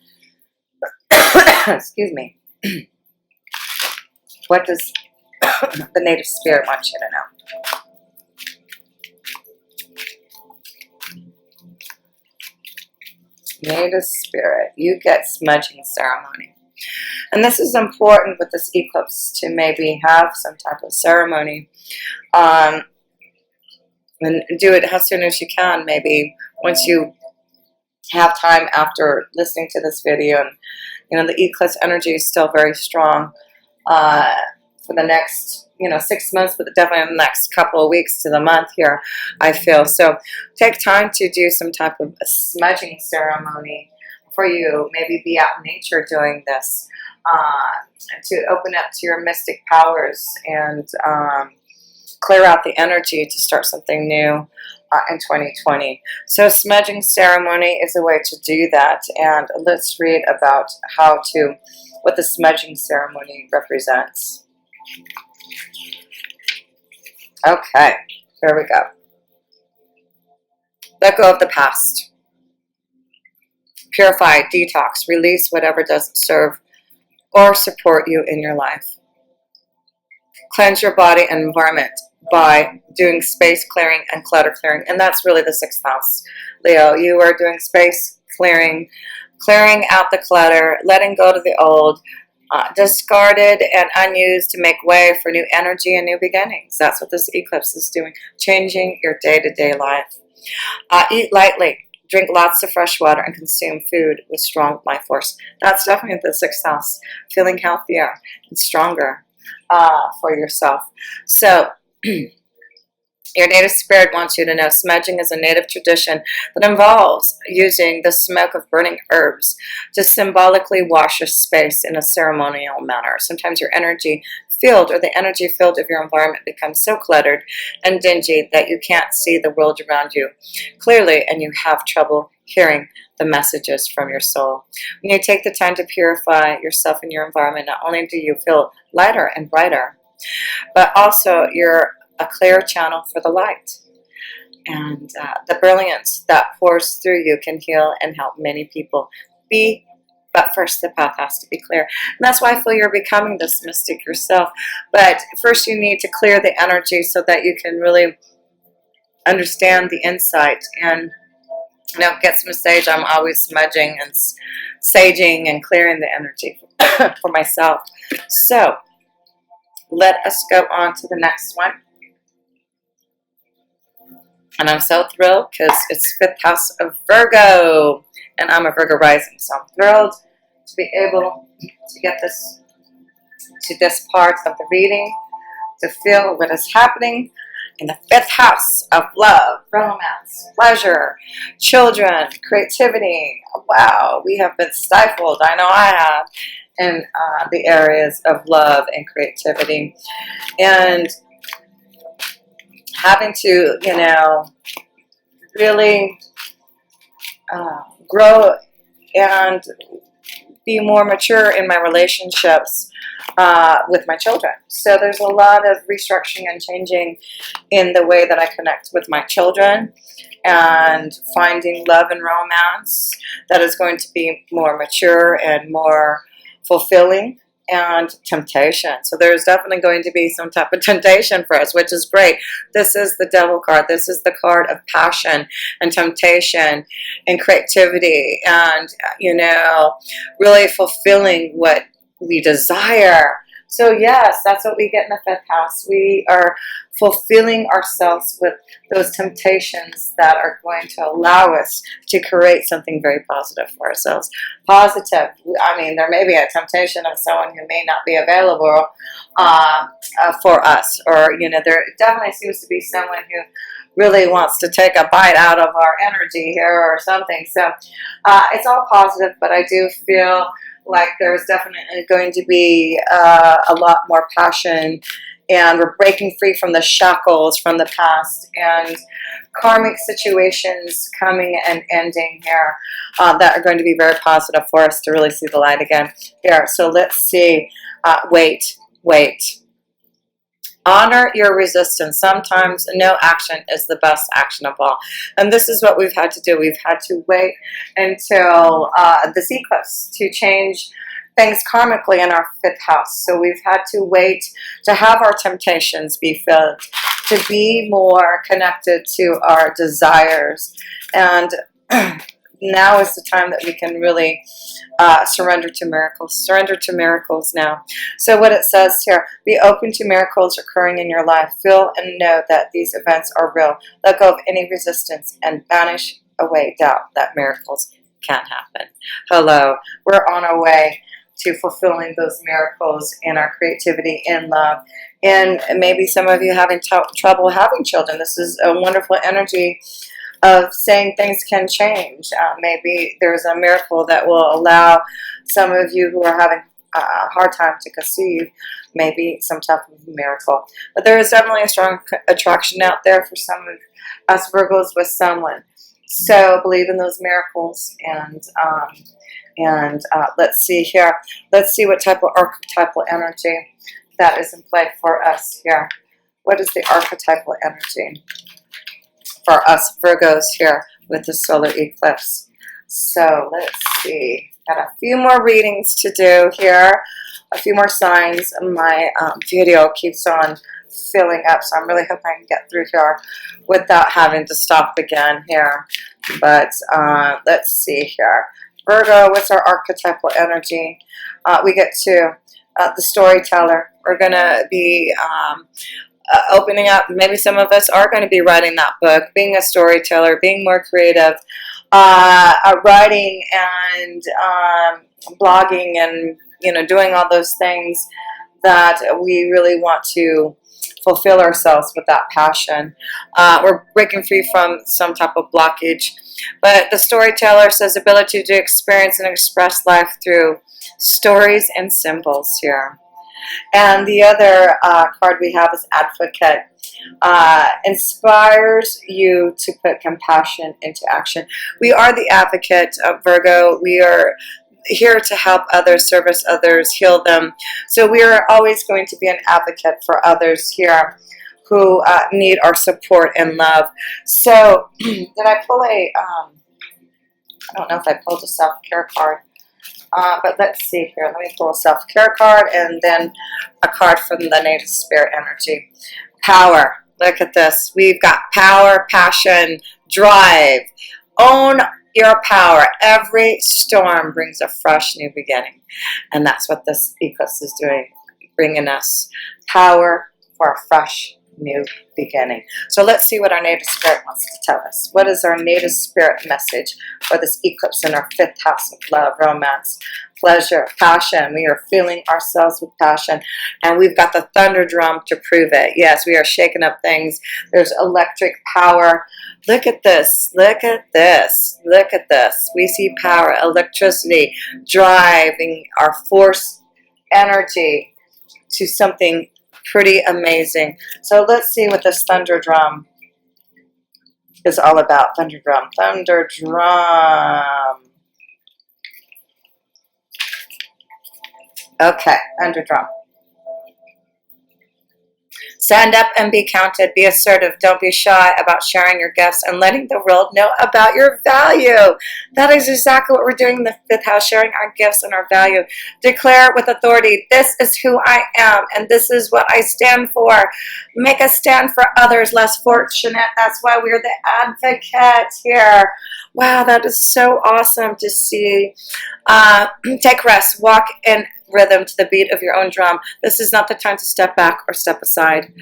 Excuse me. What does the native spirit want you to know? Native spirit, you get smudging ceremony. And this is important with this eclipse, to maybe have some type of ceremony. And do it as soon as you can, maybe once you have time after listening to this video. And you know, the eclipse energy is still very strong for the next 6 months, but definitely in the next couple of weeks to the month here, I feel. So take time to do some type of a smudging ceremony for you. Maybe be out in nature doing this to open up to your mystic powers and clear out the energy to start something new in 2020. So smudging ceremony is a way to do that, and let's read about what the smudging ceremony represents. Okay, here we go. Let go of the past. Purify, detox, release whatever doesn't serve or support you in your life. Cleanse your body and environment by doing space clearing and clutter clearing. And that's really the 6th house, Leo. You are doing space clearing, clearing out the clutter, letting go to the old, discarded and unused, to make way for new energy and new beginnings. That's what this eclipse is doing, changing your day-to-day life. Eat lightly, drink lots of fresh water, and consume food with strong life force. That's definitely the 6th house, feeling healthier and stronger for yourself. So your native spirit wants you to know smudging is a native tradition that involves using the smoke of burning herbs to symbolically wash a space in a ceremonial manner. Sometimes your energy field or the energy field of your environment becomes so cluttered and dingy that you can't see the world around you clearly, and you have trouble hearing the messages from your soul. When you take the time to purify yourself and your environment, not only do you feel lighter and brighter, but also you're a clear channel for the light. And the brilliance that pours through you can heal and help many people. But first, the path has to be clear. And that's why I feel you're becoming this mystic yourself. But first you need to clear the energy so that you can really understand the insight. And get some sage. I'm always smudging and saging and clearing the energy for myself. So let us go on to the next one. And I'm so thrilled because it's 5th house of Virgo. And I'm a Virgo rising. So I'm thrilled to be able to get to this part of the reading, to feel what is happening in the 5th house of love, romance, pleasure, children, creativity. Wow, we have been stifled. I know I have, in the areas of love and creativity. And having to, really grow and be more mature in my relationships with my children. So there's a lot of restructuring and changing in the way that I connect with my children, and finding love and romance that is going to be more mature and more fulfilling, and temptation. So there's definitely going to be some type of temptation for us, which is great. This is the Devil card. This is the card of passion and temptation and creativity, and really fulfilling what we desire. So yes, that's what we get in the fifth house. We are fulfilling ourselves with those temptations that are going to allow us to create something very positive for ourselves. Positive. I mean, there may be a temptation of someone who may not be available for us, or there definitely seems to be someone who really wants to take a bite out of our energy here or something. So it's all positive, but I do feel like there's definitely going to be a lot more passion, and we're breaking free from the shackles from the past, and karmic situations coming and ending here that are going to be very positive for us to really see the light again here. So let's see. Wait. Honor your resistance. Sometimes no action is the best action of all. And this is what we've had to do. We've had to wait until this eclipse to change things karmically in our fifth house. So we've had to wait to have our temptations be filled, to be more connected to our desires. And now is the time that we can really surrender to miracles. Surrender to miracles now. So what it says here, be open to miracles occurring in your life. Feel and know that these events are real. Let go of any resistance and banish away doubt that miracles can happen. Hello. We're on our way to fulfilling those miracles in our creativity, in love. And maybe some of you having trouble having children. This is a wonderful energy of saying things can change. Maybe there's a miracle that will allow some of you who are having a hard time to conceive, maybe some type of miracle. But there is definitely a strong attraction out there for some of us Virgos with someone. So believe in those miracles, and let's see here. Let's see what type of archetypal energy that is in play for us here. What is the archetypal energy for us Virgos here with the solar eclipse? So let's see. Got a few more readings to do here. A few more signs. My video keeps on filling up, so I'm really hoping I can get through here without having to stop again here. But let's see here. Virgo, what's our archetypal energy? We get to the storyteller. We're going to be opening up. Maybe some of us are going to be writing that book, being a storyteller, being more creative, writing and blogging, and doing all those things that we really want to fulfill ourselves with that passion. We're breaking free from some type of blockage. But the storyteller says ability to experience and express life through stories and symbols here. And the other card we have is advocate. Inspires you to put compassion into action. We are the advocate of Virgo. We are here to help others, service others, heal them. So we are always going to be an advocate for others here who need our support and love. So did I pull a, I don't know if I pulled a self-care card, but let's see here. Let me pull a self-care card and then a card from the native spirit energy. Power. Look at this. We've got power, passion, drive. Own your power. Every storm brings a fresh new beginning. And that's what this eclipse is doing, bringing us power for a fresh new beginning. So let's see what our native spirit wants to tell us. What is our native spirit message for this eclipse in our fifth house of love, romance, pleasure, passion? We are feeling ourselves with passion, and we've got the thunder drum to prove it. Yes, we are shaking up things. There's electric power. Look at this. Look at this. Look at this. We see power, electricity, driving our force energy to something pretty amazing. So let's see what this thunder drum is all about. Thunder drum. Thunder drum. Okay, thunder drum. Stand up and be counted. Be assertive. Don't be shy about sharing your gifts and letting the world know about your value. That is exactly what we're doing in the fifth house, sharing our gifts and our value. Declare with authority, this is who I am and this is what I stand for. Make a stand for others less fortunate. That's why we're the advocates here. Wow, that is so awesome to see. Take rest. Walk in rhythm, to the beat of your own drum. This is not the time to step back or step aside.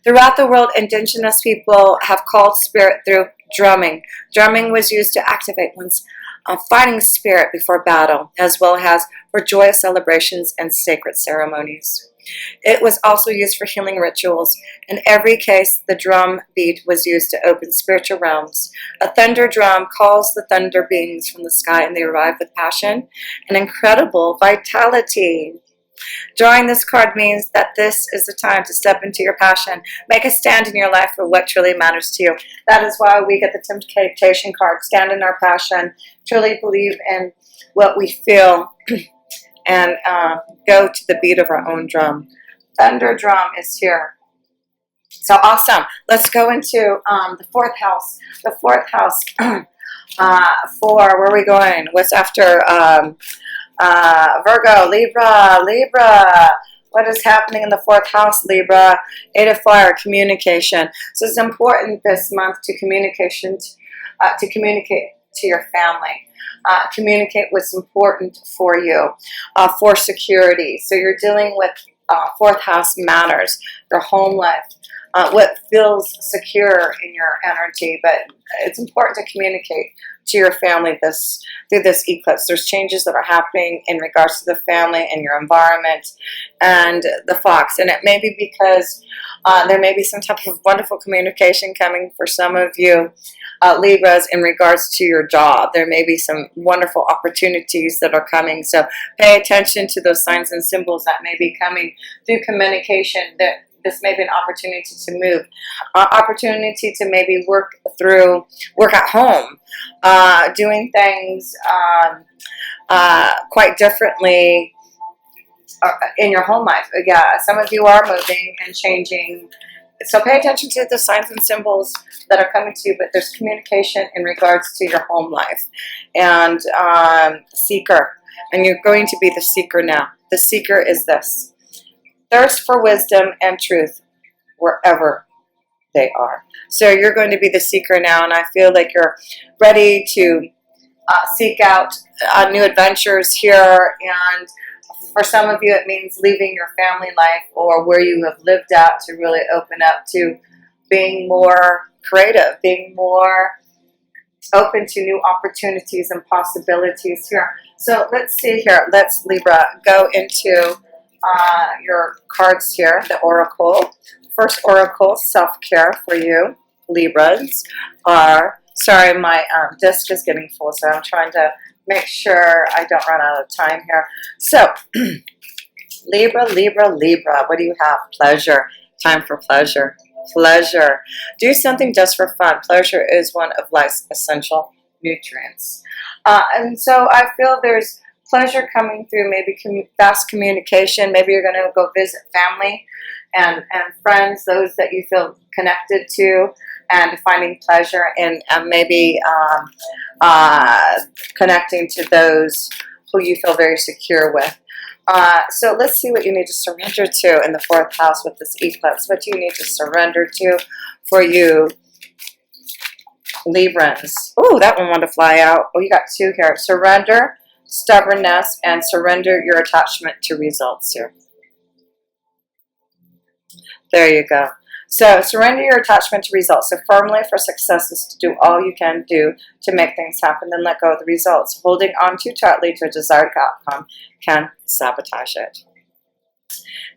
Throughout the world, indigenous people have called spirit through drumming. Drumming was used to activate one's fighting spirit before battle, as well as for joyous celebrations and sacred ceremonies. It was also used for healing rituals. In every case, the drum beat was used to open spiritual realms. A thunder drum calls the thunder beings from the sky, and they arrive with passion and incredible vitality. Drawing this card means that this is the time to step into your passion. Make a stand in your life for what truly matters to you. That is why we get the temptation card. Stand in our passion. Truly believe in what we feel. And go to the beat of our own drum. Thunder drum is here. So awesome. Let's go into the fourth house. The fourth house for, where are we going? What's after Virgo, Libra. What is happening in the fourth house, Libra? 8 of fire, communication. So it's important this month to communicate to your family. Communicate what's important for you, for security. So you're dealing with fourth house matters, your home life, what feels secure in your energy. But it's important to communicate to your family through this eclipse. There's changes that are happening in regards to the family and your environment and the fox. And it may be because there may be some type of wonderful communication coming for some of you Libras in regards to your job. There may be some wonderful opportunities that are coming. So pay attention to those signs and symbols that may be coming through communication. That this may be an opportunity to move, opportunity to maybe work at home, doing things quite differently in your home life. Yeah, some of you are moving and changing. So pay attention to the signs and symbols that are coming to you, but there's communication in regards to your home life. And seeker, and you're going to be the seeker now. The seeker is this. Thirst for wisdom and truth wherever they are. So you're going to be the seeker now, and I feel like you're ready to seek out new adventures here. And for some of you, it means leaving your family life or where you have lived out to really open up to being more creative, being more open to new opportunities and possibilities here. So let's see here. Let's, Libra, go into your cards here, the oracle. First oracle, self-care for you, Libras, are, sorry, my disc is getting full, so I'm trying to make sure I don't run out of time here. So, Libra, what do you have? Pleasure. Time for pleasure. Pleasure. Do something just for fun. Pleasure is one of life's essential nutrients. And so I feel there's pleasure coming through, maybe fast communication. Maybe you're going to go visit family and friends, those that you feel connected to, and finding pleasure in maybe connecting to those who you feel very secure with. So let's see what you need to surrender to in the fourth house with this eclipse. What do you need to surrender to for you, Librans? Oh, that one wanted to fly out. Oh, you got two here. Surrender, stubbornness, and surrender your attachment to results here. There you go. So surrender your attachment to results. So firmly for success is to do all you can do to make things happen, then let go of the results. Holding on too tightly to a desired outcome can sabotage it.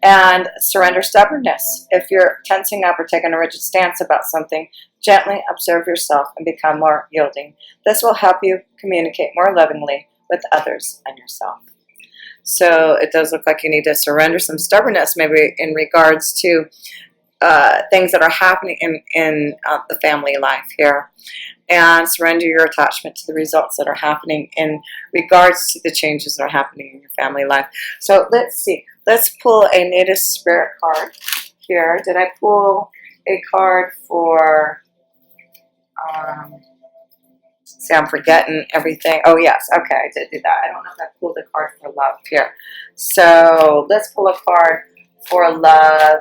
And surrender stubbornness. If you're tensing up or taking a rigid stance about something, gently observe yourself and become more yielding. This will help you communicate more lovingly with others and yourself. So it does look like you need to surrender some stubbornness, maybe in regards to things that are happening in the family life here, and surrender your attachment to the results that are happening in regards to the changes that are happening in your family life. So let's see. Let's pull a native spirit card here. Did I pull a card for... see, I'm forgetting everything. Oh, yes. Okay, I did do that. I don't know if I pulled a card for love here. So let's pull a card for love,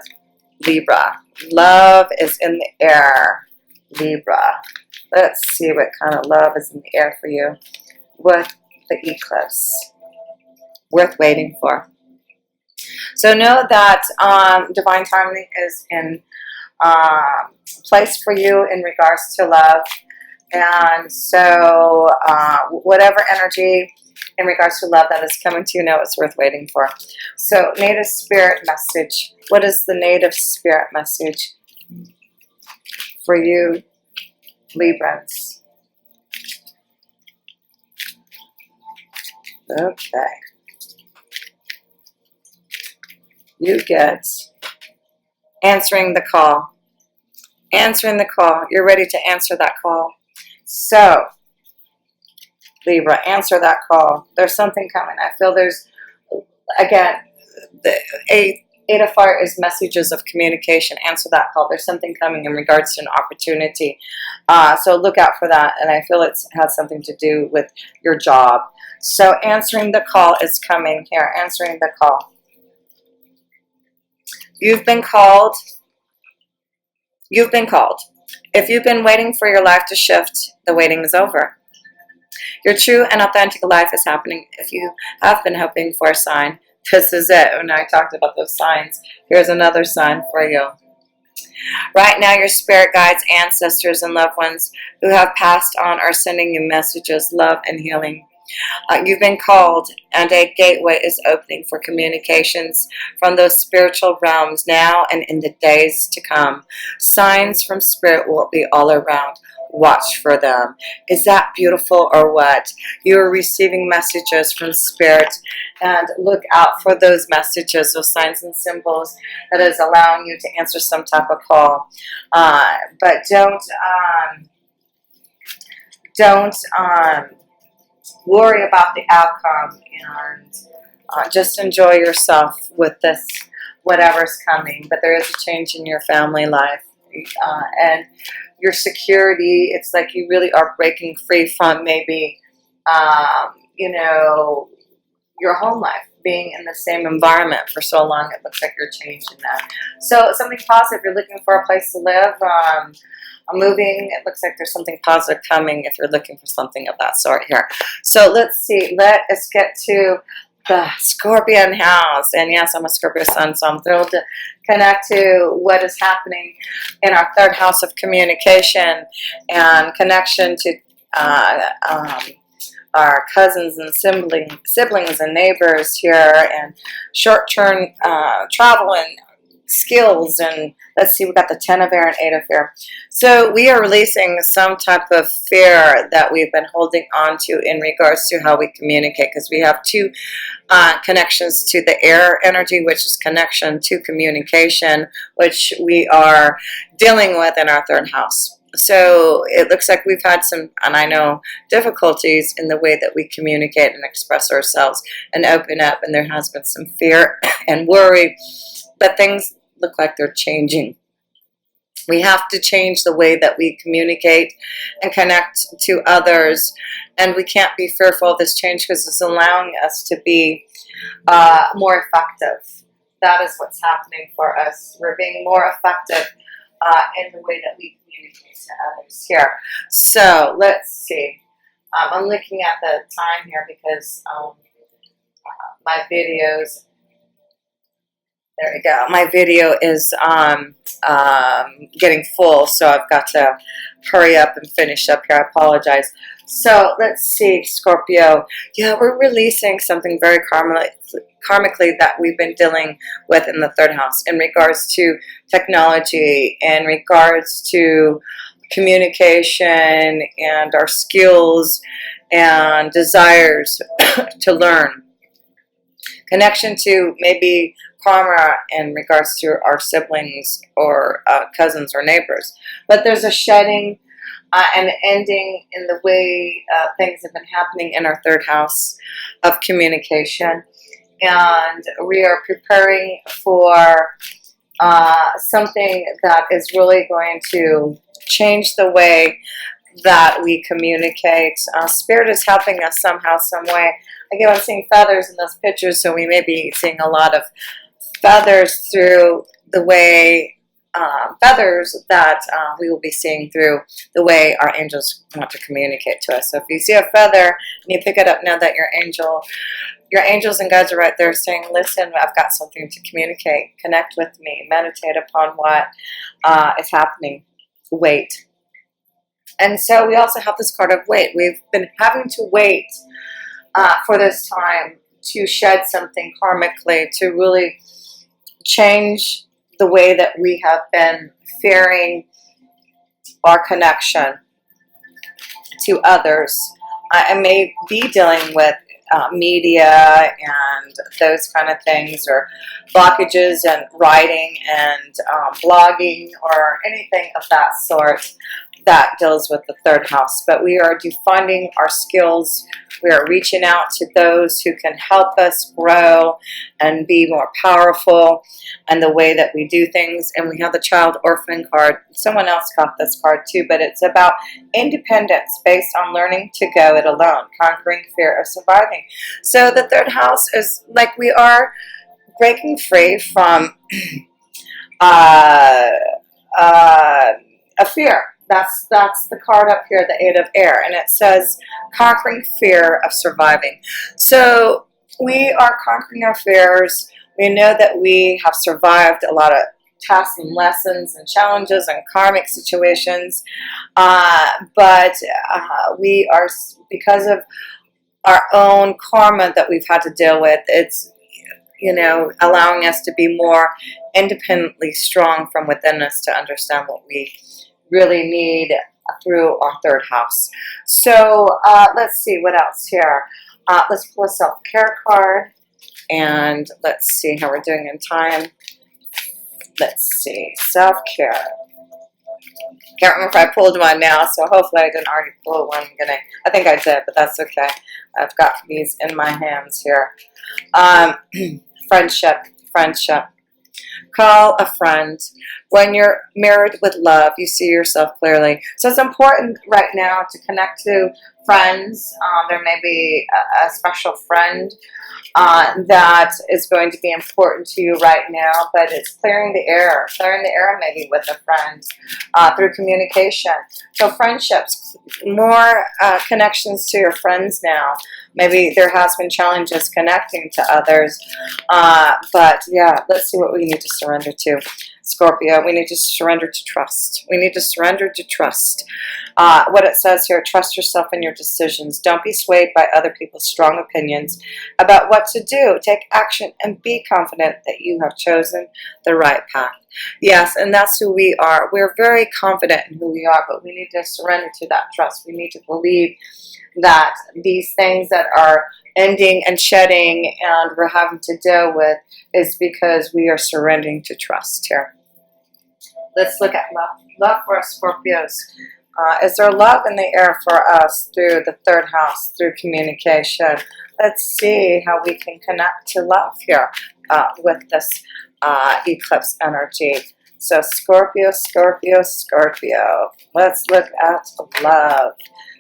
Libra. Love is in the air, Libra. Let's see what kind of love is in the air for you with the eclipse. worth waiting for. So know that divine timing is in place for you in regards to love. And so whatever energy in regards to love that is coming to you, know it's worth waiting for. So native spirit message. What is the native spirit message for you, Librans? Okay. You get answering the call. Answering the call. You're ready to answer that call. So, Libra, answer that call. There's something coming. I feel there's, again, the eight of fire is messages of communication. Answer that call. There's something coming in regards to an opportunity. So look out for that. And I feel it has something to do with your job. So answering the call is coming here. Answering the call. You've been called. You've been called. If you've been waiting for your life to shift, the waiting is over. Your true and authentic life is happening. If you have been hoping for a sign, this is it. When I talked about those signs, here's another sign for you. Right now, your spirit guides, ancestors, and loved ones who have passed on are sending you messages, love, and healing. You've been called, and a gateway is opening for communications from those spiritual realms now and in the days to come. Signs from spirit will be all around. Watch for them. Is that beautiful or what? You are receiving messages from spirit, and look out for those messages, those signs and symbols that is allowing you to answer some type of call. But don't worry about the outcome, and just enjoy yourself with this, whatever's coming. But there is a change in your family life, and your security. It's like you really are breaking free from maybe, you know, your home life, being in the same environment for so long. It looks like you're changing that. So something positive. You're looking for a place to live. Moving, it looks like there's something positive coming if you're looking for something of that sort here. So let's see. Let us get to the Scorpion house. And yes, I'm a Scorpio sun, so I'm thrilled to connect to what is happening in our third house of communication and connection to our cousins and siblings and neighbors here, and short-term travel and skills. And let's see, we got the 10 of air and 8 of air. So we are releasing some type of fear that we've been holding on to in regards to how we communicate, because we have two connections to the air energy, which is connection to communication, which we are dealing with in our third house. So it looks like we've had some, and I know, difficulties in the way that we communicate and express ourselves and open up, and there has been some fear and worry, but things look like they're changing. We have to change the way that we communicate and connect to others, and we can't be fearful of this change because it's allowing us to be more effective. That is what's happening for us. We're being more effective in the way that we communicate to others here. So let's see. I'm looking at the time here because my videos. There we go. My video is getting full, so I've got to hurry up and finish up here. I apologize. So let's see, Scorpio. Yeah, we're releasing something very karmically that we've been dealing with in the third house in regards to technology, in regards to communication and our skills and desires to learn. Connection to maybe karma in regards to our siblings or cousins or neighbors. But there's a shedding and ending in the way things have been happening in our third house of communication. And we are preparing for something that is really going to change the way that we communicate. Spirit is helping us somehow, some way. Again, I'm seeing feathers in those pictures, so we may be seeing a lot of feathers through the way, feathers that we will be seeing through the way our angels want to communicate to us. So if you see a feather and you pick it up, know that your angel Your angels and guides are right there saying, listen, I've got something to communicate. Connect with me. Meditate upon what is happening. Wait. And so we also have this card of wait. We've been having to wait for this time to shed something karmically, to really change the way that we have been fearing our connection to others. I may be dealing with media and those kind of things, or blockages and writing and blogging or anything of that sort that deals with the third house. But we are defining our skills. We are reaching out to those who can help us grow and be more powerful and the way that we do things. And we have the child orphan card. Someone else got this card too, but it's about independence based on learning to go it alone, conquering fear of surviving. So the third house is like we are breaking free from a fear. That's the card up here, the Eight of Air, and it says conquering fear of surviving. So we are conquering our fears. We know that we have survived a lot of tasks and lessons and challenges and karmic situations, but we are, because of our own karma that we've had to deal with, it's, you know, allowing us to be more independently strong from within us to understand what we really need through our third house. So let's see what else here. Let's pull a self-care card, and let's see how we're doing in time. Let's see, self-care. Can't remember if I pulled one now, so hopefully I didn't already pull one. I think I did, but that's okay. I've got these in my hands here. Friendship. Call a friend. When you're mirrored with love, you see yourself clearly. So it's important right now to connect to friends. There may be a special friend that is going to be important to you right now, but it's clearing the air maybe with a friend through communication. So friendships, more connections to your friends now. Maybe there has been challenges connecting to others, but yeah, let's see what we need to surrender to. Scorpio, we need to surrender to trust. We need to surrender to trust. What it says here, trust yourself in your decisions. Don't be swayed by other people's strong opinions about what to do. Take action and be confident that you have chosen the right path. Yes, and that's who we are. We're very confident in who we are, but we need to surrender to that trust. We need to believe that these things that are ending and shedding and we're having to deal with is because we are surrendering to trust here. Let's look at love. Love for us Scorpios. Is there love in the air for us through the third house, through communication? Let's see how we can connect to love here with this eclipse energy. So Scorpio. Let's look at love.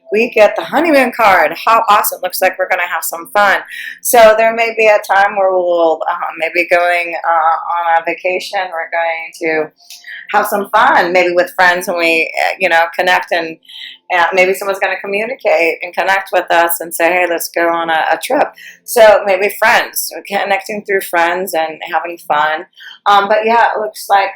We get the honeymoon card. How awesome. Looks like we're going to have some fun. So there may be a time where we'll maybe going on a vacation. We're going to have some fun, maybe with friends, and we, connect, and maybe someone's going to communicate and connect with us and say, hey, let's go on a trip. So maybe friends, connecting through friends and having fun. But yeah, it looks like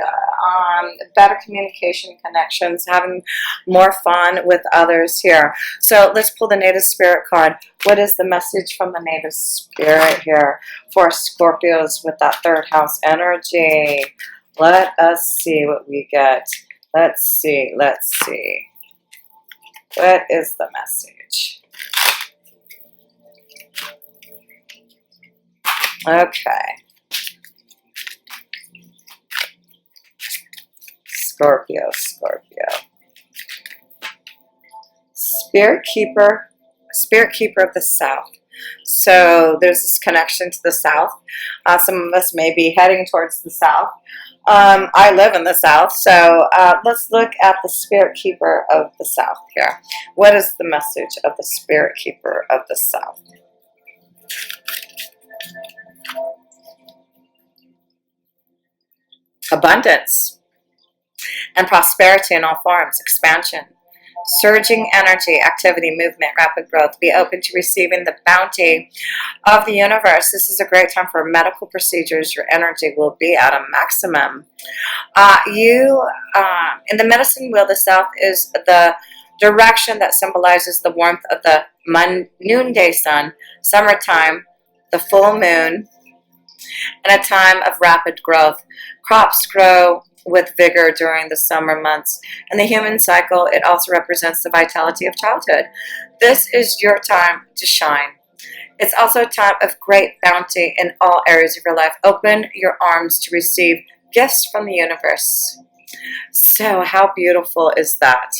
better communication, connections, having more fun with others here. So let's pull the Native Spirit card. What is the message from the Native Spirit here for Scorpios with that third house energy? Let us see what we get. Let's see. What is the message? Okay. Scorpio. Spirit Keeper of the South. So there's this connection to the South. Some of us may be heading towards the South. I live in the South, so let's look at the Spirit Keeper of the South here. What is the message of the Spirit Keeper of the South? Abundance and prosperity in all forms, expansion, surging energy, activity, movement, rapid growth. Be open to receiving the bounty of the universe. This is a great time for medical procedures. Your energy will be at a maximum. In the medicine wheel, the south is the direction that symbolizes the warmth of the noonday sun, summertime, the full moon, and a time of rapid growth. Crops grow with vigor during the summer months. In the human cycle, it also represents the vitality of childhood. This is your time to shine. It's also a time of great bounty in all areas of your life. Open your arms to receive gifts from the universe. So how beautiful is that?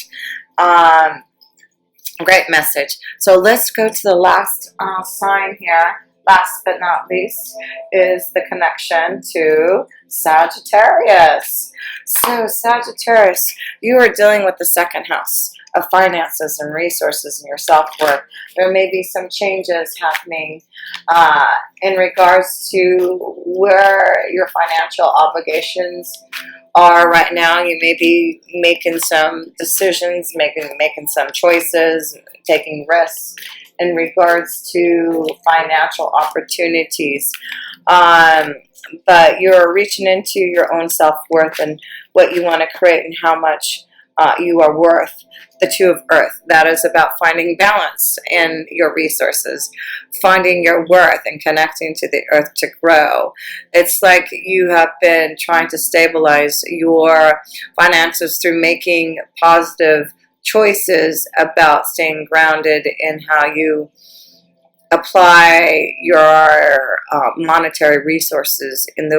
Great message. So let's go to the last sign here. Last but not least is the connection to Sagittarius. So Sagittarius, you are dealing with the second house of finances and resources and your self-worth. There may be some changes happening in regards to where your financial obligations are right now. You may be making some decisions, making some choices, taking risks in regards to financial opportunities. But you're reaching into your own self-worth and what you want to create and how much you are worth. The Two of Earth, that is about finding balance in your resources, finding your worth and connecting to the earth to grow. It's like you have been trying to stabilize your finances through making positive choices about staying grounded in how you apply your monetary resources in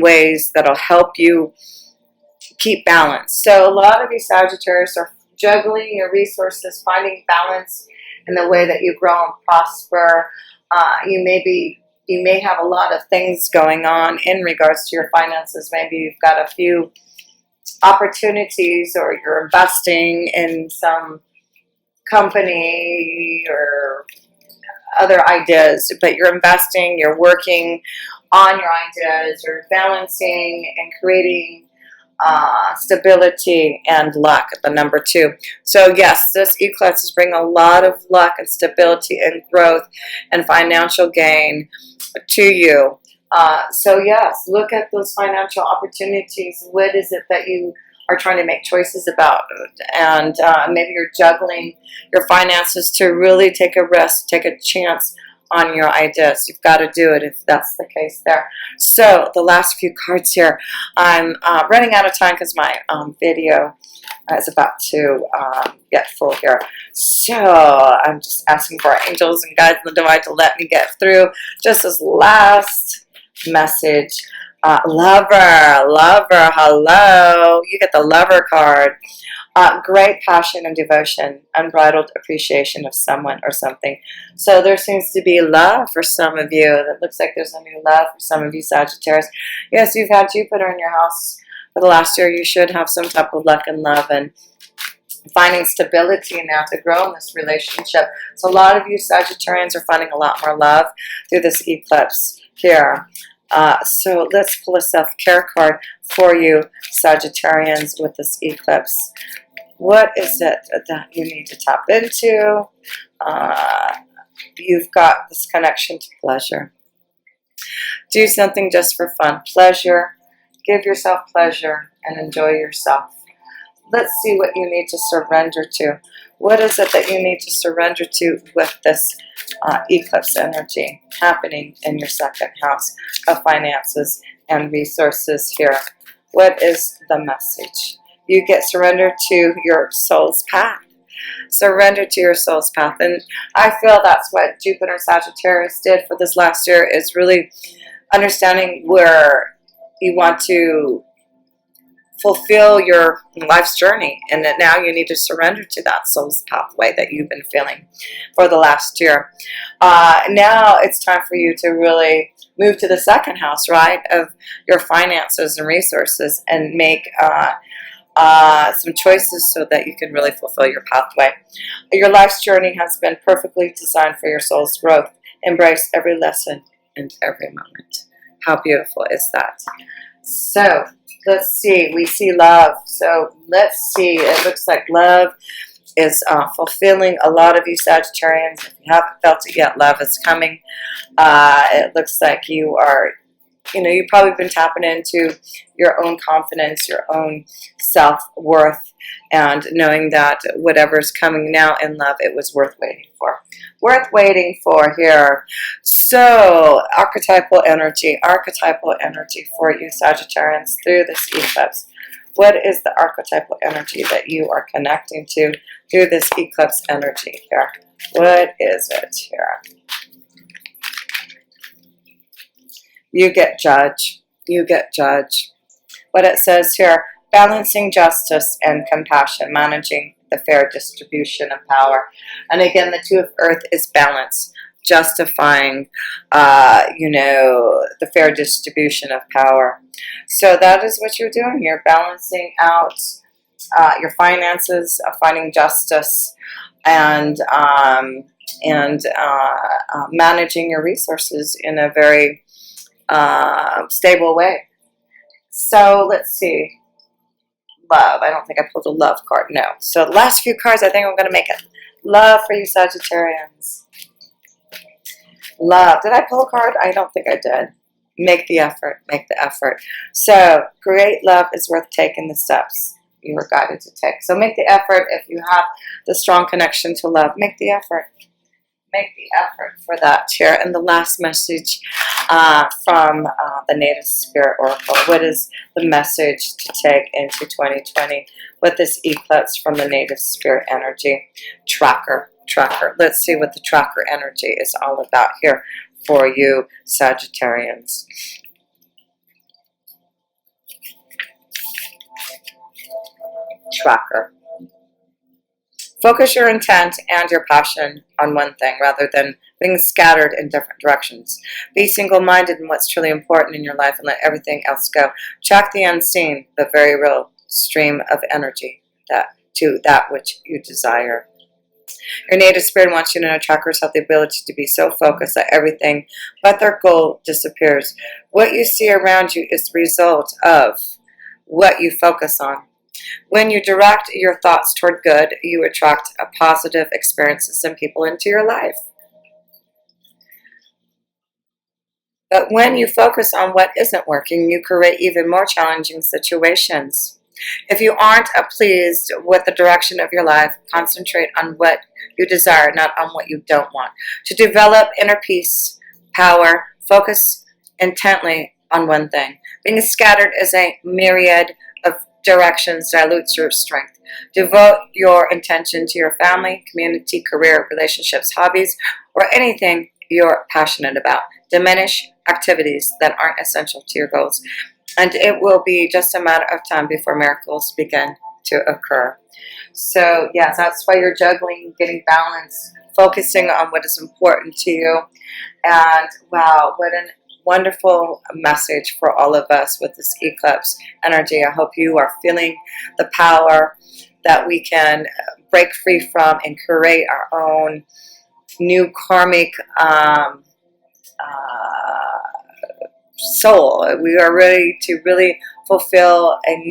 ways that'll help you keep balance. So a lot of you Sagittarius are juggling your resources, finding balance in the way that you grow and prosper. You may have a lot of things going on in regards to your finances. Maybe you've got a few opportunities, or you're investing in some company or other ideas, but you're investing, you're working on your ideas, you're balancing and creating stability and luck, the number 2. So yes, this eclipse is bringing a lot of luck and stability and growth and financial gain to you. So yes, look at those financial opportunities. What is it that you are trying to make choices about? And maybe you're juggling your finances to really take a risk, take a chance on your ideas. You've got to do it if that's the case there. So the last few cards here, I'm running out of time because my video is about to get full here. So I'm just asking for our angels and guides and the divine to let me get through just this last message. Lover, hello. You get the Lover card. Great passion and devotion, unbridled appreciation of someone or something. So there seems to be love for some of you. That looks like there's a new love for some of you Sagittarius. Yes, you've had Jupiter in your house for the last year. You should have some type of luck and love and finding stability now to grow in this relationship. So a lot of you Sagittarians are finding a lot more love through this eclipse here. So let's pull a self-care card for you Sagittarians with this eclipse. What is it that you need to tap into? You've got this connection to pleasure. Do something just for fun. Pleasure. Give yourself pleasure and enjoy yourself. Let's see what you need to surrender to. What is it that you need to surrender to with this eclipse energy happening in your second house of finances and resources here? What is the message? You get surrendered to your soul's path. Surrender to your soul's path. And I feel that's what Jupiter Sagittarius did for this last year, is really understanding where you want to fulfill your life's journey, and that now you need to surrender to that soul's pathway that you've been feeling for the last year. Now it's time for you to really move to the second house, right, of your finances and resources, and make some choices so that you can really fulfill your pathway. Your life's journey has been perfectly designed for your soul's growth. Embrace every lesson and every moment. How beautiful is that? So Let's see. We see love. So let's see. It looks like love is fulfilling a lot of you Sagittarians. If you haven't felt it yet, love is coming. It looks like you are, you've probably been tapping into your own confidence, your own self-worth, and knowing that whatever's coming now in love, it was worth waiting for. Worth waiting for here. So, archetypal energy for you Sagittarians through this eclipse. What is the archetypal energy that you are connecting to through this eclipse energy here? What is it here? You get judge. You get judge. What it says here, balancing justice and compassion, managing the fair distribution of power. And again, the two of earth is balance, justifying, the fair distribution of power. So that is what you're doing here, balancing out your finances, finding justice, and managing your resources in a very stable way. So let's see. Love. I don't think I pulled a love card. No. So the last few cards, I think I'm going to make it love for you Sagittarians. Love. Did I pull a card? I don't think I did. Make the effort. Make the effort. So create love is worth taking the steps you were guided to take. So make the effort. If you have the strong connection to love, make the effort. Make the effort for that here. And the last message from the Native Spirit Oracle. What is the message to take into 2020 with this eclipse from the Native Spirit energy? Tracker. Let's see what the tracker energy is all about here for you Sagittarians. Tracker. Focus your intent and your passion on one thing rather than being scattered in different directions. Be single-minded in what's truly important in your life and let everything else go. Track the unseen but very real stream of energy to that which you desire. Your native spirit wants you to know trackers have the ability to be so focused that everything but their goal disappears. What you see around you is the result of what you focus on. When you direct your thoughts toward good, you attract positive experiences and people into your life. But when you focus on what isn't working, you create even more challenging situations. If you aren't pleased with the direction of your life, concentrate on what you desire, not on what you don't want. To develop inner peace, power, focus intently on one thing. Being scattered as a myriad of directions dilutes your strength. Devote your attention to your family, community, career, relationships, hobbies, or anything you're passionate about. Diminish activities that aren't essential to your goals, and it will be just a matter of time before miracles begin to occur. So yes, that's why you're juggling, getting balanced, focusing on what is important to you. And wow, what an wonderful message for all of us with this eclipse energy. I hope you are feeling the power that we can break free from and create our own new karmic soul. We are ready to really fulfill a new